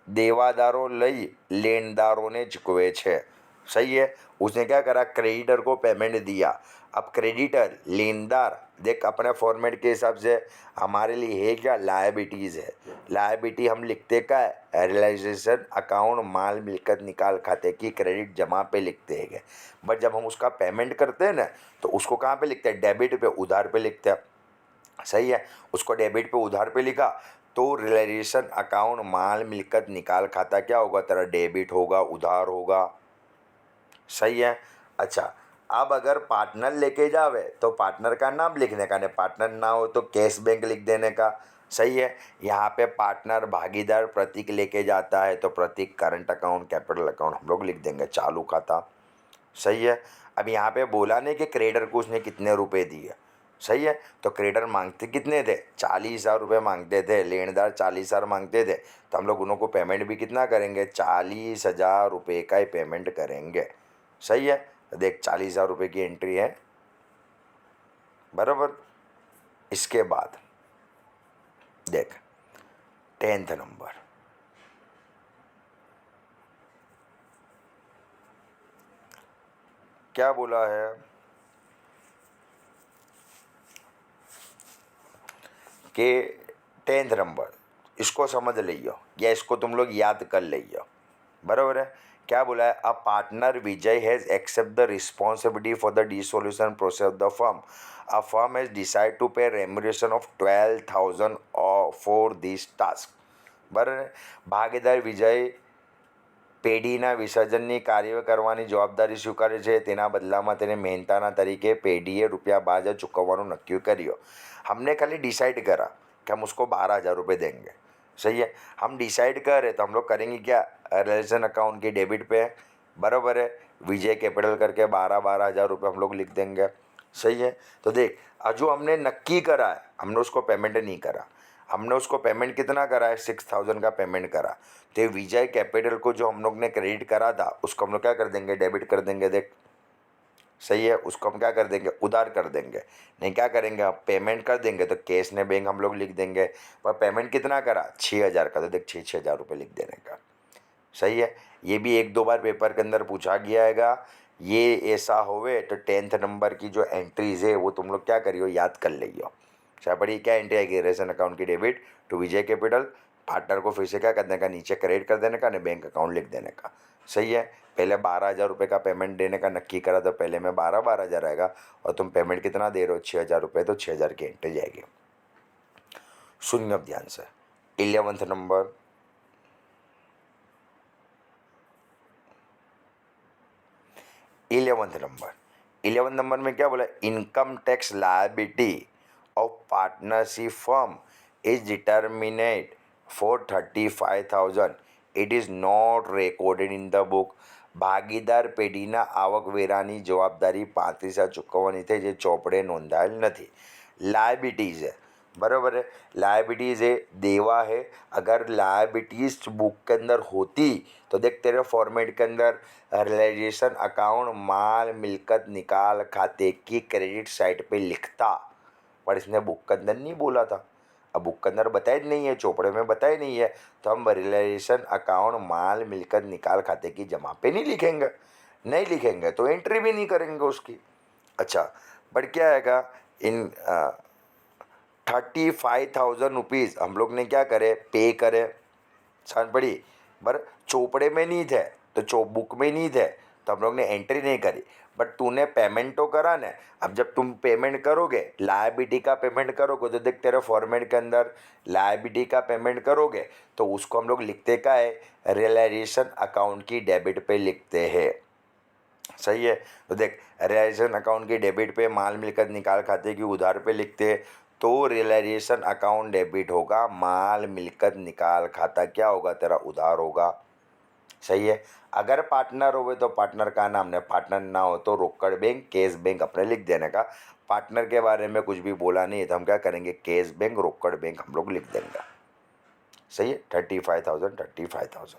देवादारो लई लेनदारों ने चुकवे छे। सही है। उसने क्या करा, क्रेडिटर को पेमेंट दिया। अब क्रेडिटर लेनदार, देख अपने फॉर्मेट के हिसाब से हमारे लिए है क्या, लायबिलिटीज़ है। लायबिलिटी हम लिखते का है, रियलाइजेशन अकाउंट माल मिल्कत निकाल खाते की क्रेडिट जमा पे लिखते हैं। बट जब हम उसका पेमेंट करते हैं ना, तो उसको कहाँ पे लिखते हैं, डेबिट पे, उधार पे लिखते हैं। सही है। उसको डेबिट पे उधार पे लिखा, तो रियलाइजेशन अकाउंट माल मिल्कत निकाल खाता क्या होगा तेरा, डेबिट होगा, उधार होगा। सही है। अच्छा, अब अगर पार्टनर लेके जावे तो पार्टनर का नाम लिखने का, नहीं पार्टनर ना हो तो कैश बैंक लिख देने का। सही है। यहाँ पे पार्टनर भागीदार प्रतीक लेके जाता है, तो प्रतीक करंट अकाउंट कैपिटल अकाउंट हम लोग लिख देंगे, चालू खाता। सही है। अब यहाँ पे बोला नहीं कि क्रेडिटर को उसने कितने रुपए दिए। सही है। तो क्रेडिटर मांगते कितने थे, 40,000 रुपये मांगते थे, लेनदार 40,000 मांगते थे, तो हम लोग उनको पेमेंट भी कितना करेंगे, 40,000 रुपये का ही पेमेंट करेंगे। सही है। तो देख 40,000 रुपये की एंट्री है, बराबर। इसके बाद देख 10th नंबर, क्या बोला है कि 10th नंबर, इसको समझ लियो या इसको तुम लोग याद कर लियो, बराबर है। क्या बोला है, a partner Vijay has accept the responsibility for the dissolution process of the firm. A firm has decide to pay remuneration of 12,000 for this task, બરાબર. ભાગીદાર વિજય પેઢીના વિસર્જનની કાર્ય કરવાની જવાબદારી સ્વીકારે છે, તેના બદલામાં તેને મહેનતાના તરીકે પેઢીએ ₹12,000 ચૂકવવાનું નક્કી કર્યો. हमने खाली डिसाइड करा कि हम उसको 12,000 रुपये देंगे. सही है। हम डिसाइड कर रहे तो हम लोग करेंगे क्या, रिलेशन अकाउंट की डेबिट पे है, बराबर है, विजय कैपिटल करके 12,000 रुपये हम लोग लिख देंगे। सही है। तो देख, जो हमने नक्की करा है, हमने उसको पेमेंट नहीं करा, हमने उसको पेमेंट कितना करा है, 6,000 का पेमेंट करा। तो ये विजय कैपिटल को जो हम लोग ने क्रेडिट करा था उसको हम लोग क्या कर देंगे, डेबिट कर देंगे। देख सही है, उसको हम क्या कर देंगे, उधार कर देंगे। नहीं क्या करेंगे, आप पेमेंट कर देंगे तो कैश ने बैंक हम लोग लिख देंगे। पर पेमेंट कितना करा, 6,000 का, तो देख 6,000 रुपये लिख देने का। सही है। ये भी 1-2 बार पेपर के अंदर पूछा गया हैगा। ये ऐसा होवे तो 10th नंबर की जो एंट्रीज है वो तुम लोग क्या करियो, याद कर लियो। चाहे पड़ी क्या एंट्री आएगी, रेशन अकाउंट की debit to Vijay capital, partner को फिर से क्या करने का, नीचे क्रेडिट कर देने का, बैंक अकाउंट लिख देने का। सही है। पहले 12,000 रुपये का पेमेंट देने का नक्की करा, तो पहले में 12,000 आएगा, और तुम पेमेंट कितना दे रहे हो, 6,000 रुपये, तो 6,000 की एंट्री जाएगी। सुनिए अब ध्यान से, 11th नंबर, 11th नंबर में क्या बोला, income tax liability of partnership firm is determinate for 35,000, it is not recorded in the book. ભાગીદાર પેઢીના આવકવેરાની જવાબદારી 35,000 ચૂકવવાની થઈ, જે ચોપડે નોંધાયેલ નથી। लायबिलिटीज़ है, बराबर है। लायबिलिटीज़ है, देवा है। अगर लायबिलिटीज़ बुक के अंदर होती तो देख तेरे फॉर्मेट के अंदर रियलाइजेशन अकाउंट माल मिलकत निकाल खाते की क्रेडिट साइड पे लिखता, पर इसने बुक के अंदर नहीं बोला था। अब बुक के अंदर बताया नहीं है, चोपड़े में बताया नहीं है, तो हम रियलाइजेशन अकाउंट माल मिलकत निकाल खाते की जमा पे नहीं लिखेंगे। नहीं लिखेंगे तो एंट्री भी नहीं करेंगे उसकी। अच्छा, बट क्या आएगा, इन 35,000 रुपीज़ हम लोग ने क्या करे, पे करे। समझ पड़ी। पर चोपड़े में नहीं थे तो बुक में नहीं थे, तो हम लोग ने एंट्री नहीं करी। बट तूने पेमेंट तो करा ना। अब जब तुम पेमेंट करोगे, लायबिलिटी का पेमेंट करोगे, तो देख तेरे फॉर्मेट के अंदर लायबिलिटी का पेमेंट करोगे तो उसको हम लोग लिखते का है, रियलाइजेशन अकाउंट की डेबिट पे लिखते हैं। सही है। तो देख, रियलाइजेशन अकाउंट की डेबिट पे माल मिलकत निकाल खाते की उधार पे लिखते हैं, तो रियलाइजेशन अकाउंट डेबिट होगा, माल मिलकत निकाल खाता क्या होगा, तेरा उधार होगा। सही है। अगर पार्टनर हो तो पार्टनर का नाम ने, पार्टनर ना हो तो रोकड़ बैंक, कैश बैंक अपने लिख देने का। पार्टनर के बारे में कुछ भी बोला नहीं है तो हम क्या करेंगे, कैश बैंक, रोकड़ बैंक हम लोग लिख देंगे। सही है। 35,000।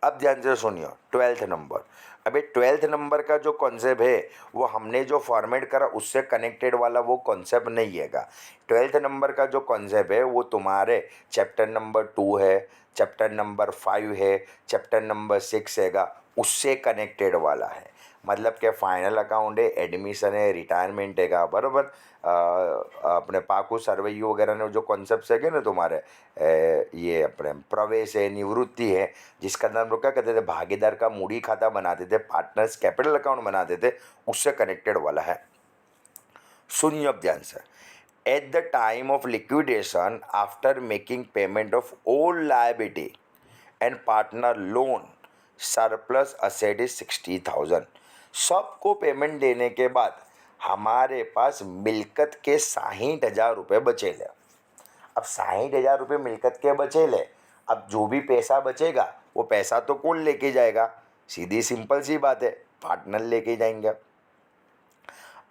अब ध्यान से सुनिए, 12th नंबर। अबे 12th नंबर का जो कॉन्सेप्ट है वो हमने जो फॉर्मेट करा उससे कनेक्टेड वाला वो कॉन्सेप्ट नहीं हैगा। 12th नंबर का जो कॉन्सेप्ट है वो तुम्हारे चैप्टर नंबर 2 है, चैप्टर नंबर 5 है, चैप्टर नंबर 6 हैगा, उससे कनेक्टेड वाला है। मतलब कि फाइनल अकाउंट है, एडमिशन है, रिटायरमेंट हैगा, बराबर। अपने पाकू सर्वे वगैरह ने जो कॉन्सेप्ट है ना तुम्हारे, ये अपने प्रवेश है, निवृत्ति है, जिसका अंदर हम लोग क्या कहते थे, भागीदार का मूडी खाता बनाते थे, पार्टनर्स कैपिटल अकाउंट बनाते थे, उससे कनेक्टेड वाला है। सुनिए अब ध्यान से, eight the time of liquidation after making payment of old liability and partner loan surplus asset is 60,000। सबको पेमेंट देने के बाद हमारे पास मिलकत के 60,000 रुपये बचे ले। अब 60,000 रुपये मिलकत के बचे ले, अब जो भी पैसा बचेगा वो पैसा तो कौन लेके जाएगा, सीधी सिंपल सी बात है, पार्टनर लेके जाएंगे।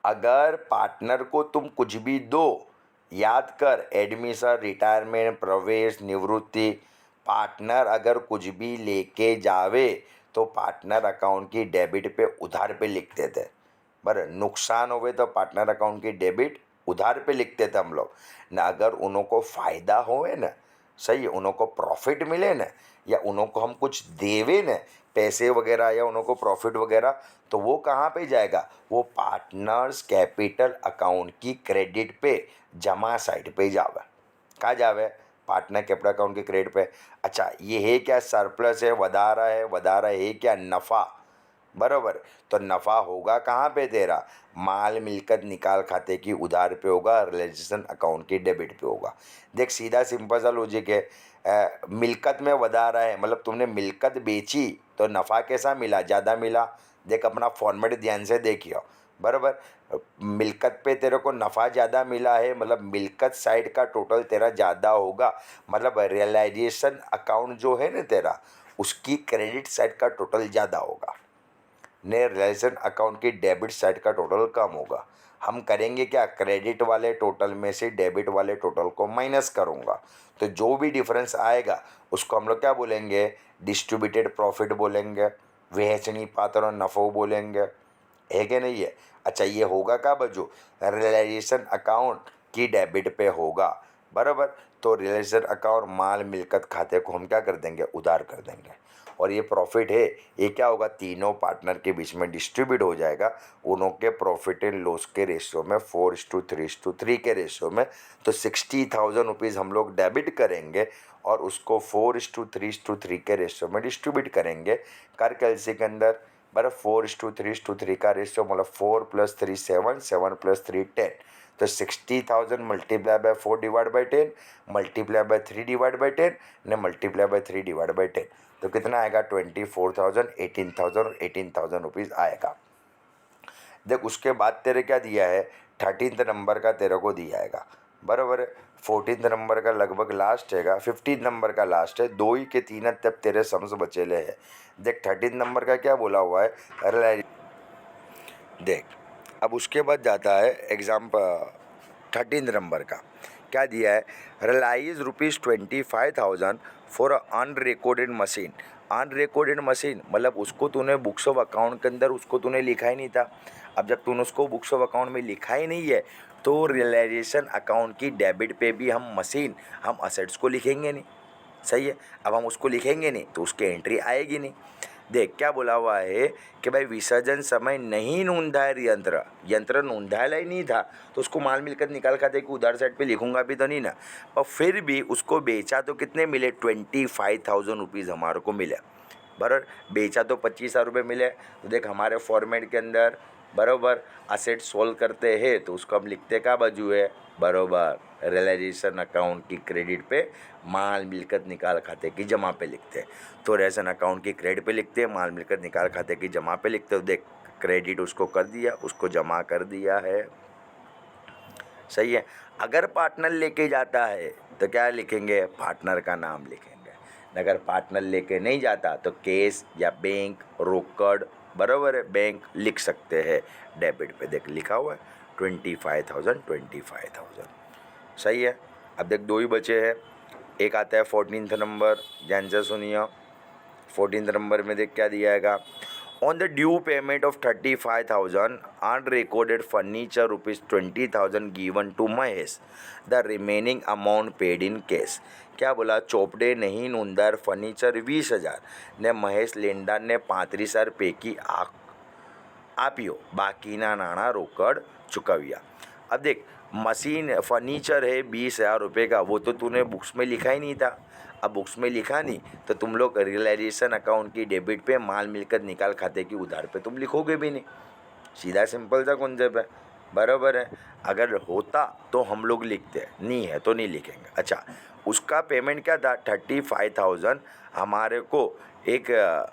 अगर पार्टनर को तुम कुछ भी दो, याद कर, एडमिशन, रिटायरमेंट, प्रवेश, निवृत्ति, पार्टनर अगर कुछ भी लेके जावे तो पार्टनर अकाउंट की डेबिट पे उधार पे लिखते थे। बर नुकसान होवे तो पार्टनर अकाउंट की डेबिट उधार पे लिखते थे हम लोग ना। अगर उनको फ़ायदा होवे ना, सही, उनको प्रॉफिट मिले ना, या उनको हम कुछ देवे ना, पैसे वगैरह या उनको प्रॉफिट वगैरह, तो वो कहाँ पे जाएगा, वो पार्टनर्स कैपिटल अकाउंट की क्रेडिट पे जमा साइड पे जावे। कहाँ जावे, पार्टनर कैपिटल अकाउंट के क्रेडिट पे। अच्छा, ये है क्या, सरप्लस है, वधारा है क्या, नफ़ा, बराबर। तो नफ़ा होगा कहाँ पे तेरा, माल मिलकत निकाल खाते की उधार पे होगा, रियलाइजेशन अकाउंट की डेबिट पे होगा। देख सीधा सिंपल सा लॉजिक है। मिलकत में वधारा है, मतलब तुमने मिलकत बेची तो नफ़ा कैसा मिला, ज़्यादा मिला। देख अपना फॉर्मेट ध्यान से देखियो, बराबर। मिल्कत पे तेरे को नफ़ा ज़्यादा मिला है, मतलब मिल्कत साइड का टोटल तेरा ज़्यादा होगा, मतलब रियलाइजेशन अकाउंट जो है ना तेरा, उसकी क्रेडिट साइड का टोटल ज़्यादा होगा, ने रियलाइजेशन अकाउंट की डेबिट साइड का टोटल कम होगा। हम करेंगे क्या, क्रेडिट वाले टोटल में से डेबिट वाले टोटल को माइनस करूँगा, तो जो भी डिफरेंस आएगा उसको हम लोग क्या बोलेंगे, डिस्ट्रीब्यूटेड प्रॉफिट बोलेंगे, वहचनी पात्र नफ़ो बोलेंगे, है कि नहीं है। अच्छा, ये होगा क्या बजो, रियलाइजेशन अकाउंट की डेबिट पे होगा, बराबर। तो रियलाइजेशन अकाउंट माल मिल्कत खाते को हम क्या कर देंगे, उधार कर देंगे, और ये प्रॉफिट है, ये क्या होगा, तीनों पार्टनर के बीच में डिस्ट्रीब्यूट हो जाएगा, उनों के प्रॉफिट एंड लॉस के रेशियो में 4:3:3 के रेशियो में। तो 60,000 रुपीज़ हम लोग डेबिट करेंगे और उसको 4:3:3 के रेशियो में डिस्ट्रीब्यूट करेंगे। कर कैलसी के अंदर बराबर 4:3:3 का रेशियो, मतलब 4 + 3 7, 7 + 3 10। तो 60,000 multiply by 4 divide by 10, multiply by 3 divide by 10 ने मल्टीप्लाई बाय 3 डिवाइड बाई 10। तो कितना आएगा, 24,000, 18,000 और 18,000 रुपीज़ आएगा। देख उसके बाद तेरे क्या दिया है, 13th नंबर का तेरे को दिया आएगा, बराबर है। 14th नंबर का लगभग लास्ट हैगा, 15th नंबर का लास्ट है, दो ही के तीन तब तेरे सम्स बचेले हैं। देख 13th नंबर का क्या बोला हुआ है, देख अब उसके बाद जाता है एग्जाम 13th नंबर का क्या दिया है, realise ₹25,000 for unrecorded machine. Unrecorded machine मतलब उसको तूने बुक्स ऑफ अकाउंट के अंदर उसको तूने लिखा ही नहीं था। अब जब तूने उसको बुक्स ऑफ अकाउंट में लिखा ही नहीं है तो रियलाइजेशन अकाउंट की डेबिट पे भी हम मशीन, हम असेट्स को लिखेंगे नहीं, सही है। अब हम उसको लिखेंगे नहीं तो उसकी एंट्री आएगी नहीं। देख क्या बोला हुआ है कि भाई विसर्जन समय नहीं नोंधाए यंत्र, यंत्र नोंधाया ही नहीं था तो उसको माल मिलकर निकाल खाते कि उधार साइड पे लिखूंगा भी तो नहीं ना। और फिर भी उसको बेचा तो कितने मिले, 25,000 रुपीज़ हमारे को मिले, बराबर। बेचा तो 25,000 रुपये मिले। तो देख हमारे फॉर्मेट के अंदर बराबर असेट सोल्व करते हैं तो उसको हम लिखते का बाजू है, बराबर रियलाइजेशन अकाउंट की क्रेडिट पे माल मिलकत निकाल खाते की जमा पे लिखते हैं। तो रियलाइजेशन अकाउंट की क्रेडिट पे लिखते हैं, माल मिलकत निकाल खाते की जमा पे लिखते हो। देख क्रेडिट उसको कर दिया, उसको जमा कर दिया है, सही है। अगर पार्टनर लेके जाता है तो क्या लिखेंगे, पार्टनर का नाम लिखेंगे। अगर पार्टनर लेके नहीं जाता तो केस या बैंक रोकड़, बराबर है, बैंक लिख सकते हैं डेबिट पे। देख लिखा हुआ है 25,000 25,000, सही है। अब देख दो ही बचे हैं, एक आता है 14th नंबर, ध्यान से सुनिए। 14th नंबर में देख क्या दिया है, on the due payment of 35,000 unrecorded furniture ₹20,000 given to Mahesh, the remaining amount paid in cash. क्या बोला, चोपडे नहीं नोंदार फर्निचर 20,000 ने महेश लेनदार ने 35,000 पैकी આપ્યો, બાકીના નાણાં રોકડ ચૂકવ્યા। अब देख मशीन फर्नीचर है 20,000 रुपये का, वो तो तूने बुक्स में लिखा ही नहीं था। अब बुक्स में लिखा नहीं तो तुम लोग रियलाइजेशन अकाउंट की डेबिट पे माल मिलकर निकाल खाते की उधार पे तुम लिखोगे भी नहीं। सीधा सिंपल सा कॉन्सेप्ट है, बराबर है। अगर होता तो हम लोग लिखते, नहीं है तो नहीं लिखेंगे। अच्छा उसका पेमेंट क्या था, 35,000 हमारे को, एक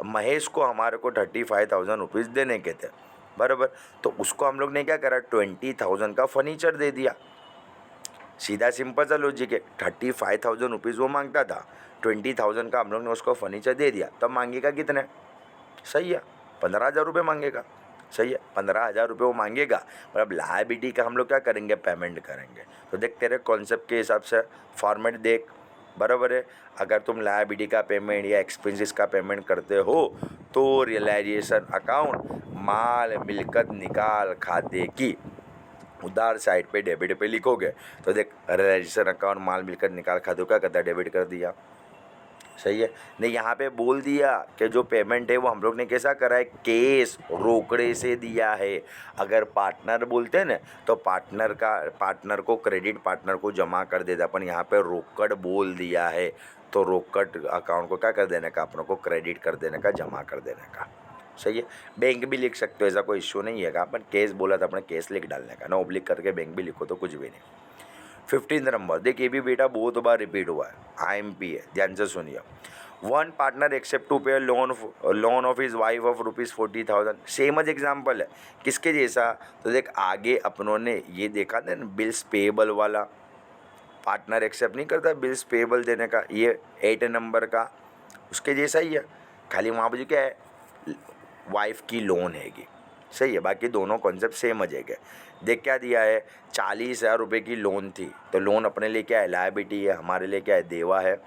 महेश को हमारे को 35,000 रुपीज़ देने के थे, बराबर। तो उसको हम लोग ने क्या करा, 20,000 का फर्नीचर दे दिया। सीधा सिंपल सा लॉजिक है, 35,000 रुपीज़ वो मांगता था, 20,000 का हम लोग ने उसको फर्नीचर दे दिया, तब मांगेगा कितने, सही है 15,000 रुपये मांगेगा, सही है 15,000 रुपये वो मांगेगा। और अब लायबिलिटी का हम लोग क्या करेंगे, पेमेंट करेंगे। तो देख तेरे कॉन्सेप्ट के हिसाब से फॉर्मेट देख, बराबर है। अगर तुम लायबिलिटी का पेमेंट या एक्सपेंसेस का पेमेंट करते हो तो रियलाइजेशन अकाउंट माल मिलकत निकाल खाते की उधार साइड पे डेबिट पे लिखोगे। तो देख रियलाइजेशन अकाउंट माल मिलकत निकाल खाते क्या करता है, डेबिट कर दिया, सही है। नहीं यहाँ पे बोल दिया कि जो पेमेंट है वो हम लोग ने कैसा करा है, केस रोकड़े से दिया है। अगर पार्टनर बोलते हैं ना तो पार्टनर को क्रेडिट पार्टनर को जमा कर देता, अपन यहाँ पे रोकड़ बोल दिया है तो रोकड़ अकाउंट को क्या कर देने का, अपनों को क्रेडिट कर देने का, जमा कर देने का, सही है। बैंक भी लिख सकते हो, ऐसा कोई इश्यू नहीं है। अपन केस बोला था, अपने केस लिख डालने का, नो ओब्लिक करके बैंक भी लिखो तो कुछ भी नहीं। 15th नंबर देख, ये भी बेटा बहुत बार रिपीट हुआ है, IMP है, ध्यान से सुनिए। One partner accept to pay loan of his wife of ₹40,000। Same as example है, किसके जैसा? तो देख आगे अपनों ने ये देखा था ना, बिल्स पेएबल वाला, पार्टनर एक्सेप्ट नहीं करता बिल्स पेएबल देने का, ये 8 नंबर का उसके जैसा ही है, खाली वहाँ पर जो क्या है, वाइफ की लोन हैगी। सही है, बाकी दोनों कॉन्सेप्ट सेम है। देख क्या दिया है, 40,000 रुपये की लोन थी, तो लोन अपने लिए क्या है, लायबिलिटी है, हमारे लिए क्या है, देवा है।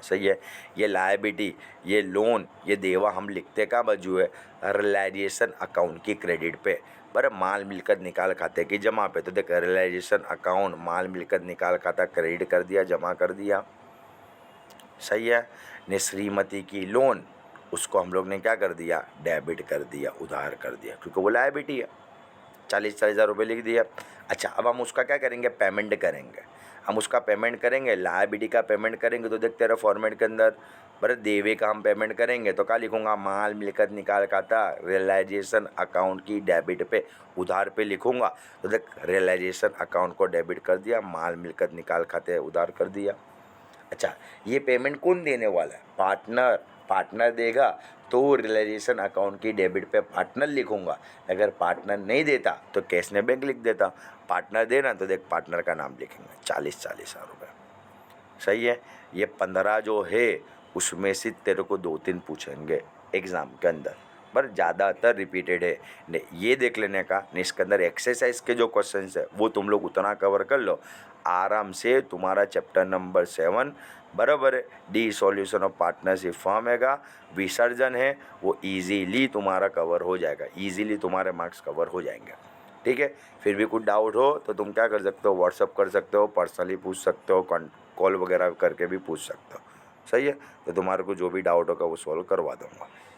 सही है, ये लायबिलिटी, ये लोन, ये देवा हम लिखते का बाजू है, रियलाइजेशन अकाउंट की क्रेडिट पे, पर माल मिलकत निकाल खाते की जमा पे। तो देख रियलाइजेशन अकाउंट, माल मिलकत निकाल खाता क्रेडिट कर दिया, जमा कर दिया। सही है, ने श्रीमती की लोन, उसको हम लोग ने क्या कर दिया, डेबिट कर दिया, उधार कर दिया, क्योंकि वो लायबिलिटी है। 40,000 रुपये लिख दिया। अच्छा, अब हम उसका क्या करेंगे, पेमेंट करेंगे। हम उसका पेमेंट करेंगे, लायबिलिटी का पेमेंट करेंगे, तो देखते रहो फॉर्मेट के अंदर, पर देवे का हम पेमेंट करेंगे तो क्या लिखूंगा, माल मिलकत निकाल खाता रियलाइजेशन अकाउंट की डेबिट पे, उधार पे लिखूंगा। तो देख रियलाइजेशन अकाउंट को डेबिट कर दिया, माल मिलकत निकाल खाते उधार कर दिया। अच्छा, ये पेमेंट कौन देने वाला है, पार्टनर। पार्टनर देगा तो रियलाइजेशन अकाउंट की डेबिट पे पार्टनर लिखूंगा, अगर पार्टनर नहीं देता तो कैश ने बैंक लिख देता। पार्टनर देना तो देख पार्टनर का नाम लिखेंगे, 40,000 रुपये। सही है, ये 15 जो है उसमें से तेरे को 2-3 पूछेंगे एग्ज़ाम के अंदर, पर ज़्यादातर रिपीटेड है। ये देख लेने का, इसके अंदर एक्सरसाइज के जो क्वेश्चंस है वो तुम लोग उतना कवर कर लो आराम से, तुम्हारा चैप्टर नंबर 7 बराबर है। D solution of partnership form हैगा, विसर्जन है, वो इजीली तुम्हारा कवर हो जाएगा, इजीली तुम्हारे मार्क्स कवर हो जाएंगे। ठीक है, फिर भी कुछ डाउट हो तो तुम क्या कर सकते हो, व्हाट्सअप कर सकते हो, पर्सनली पूछ सकते हो, कॉल वगैरह करके भी पूछ सकते हो। सही है, तो तुम्हारे को जो भी डाउट होगा वो सॉल्व करवा दूँगा।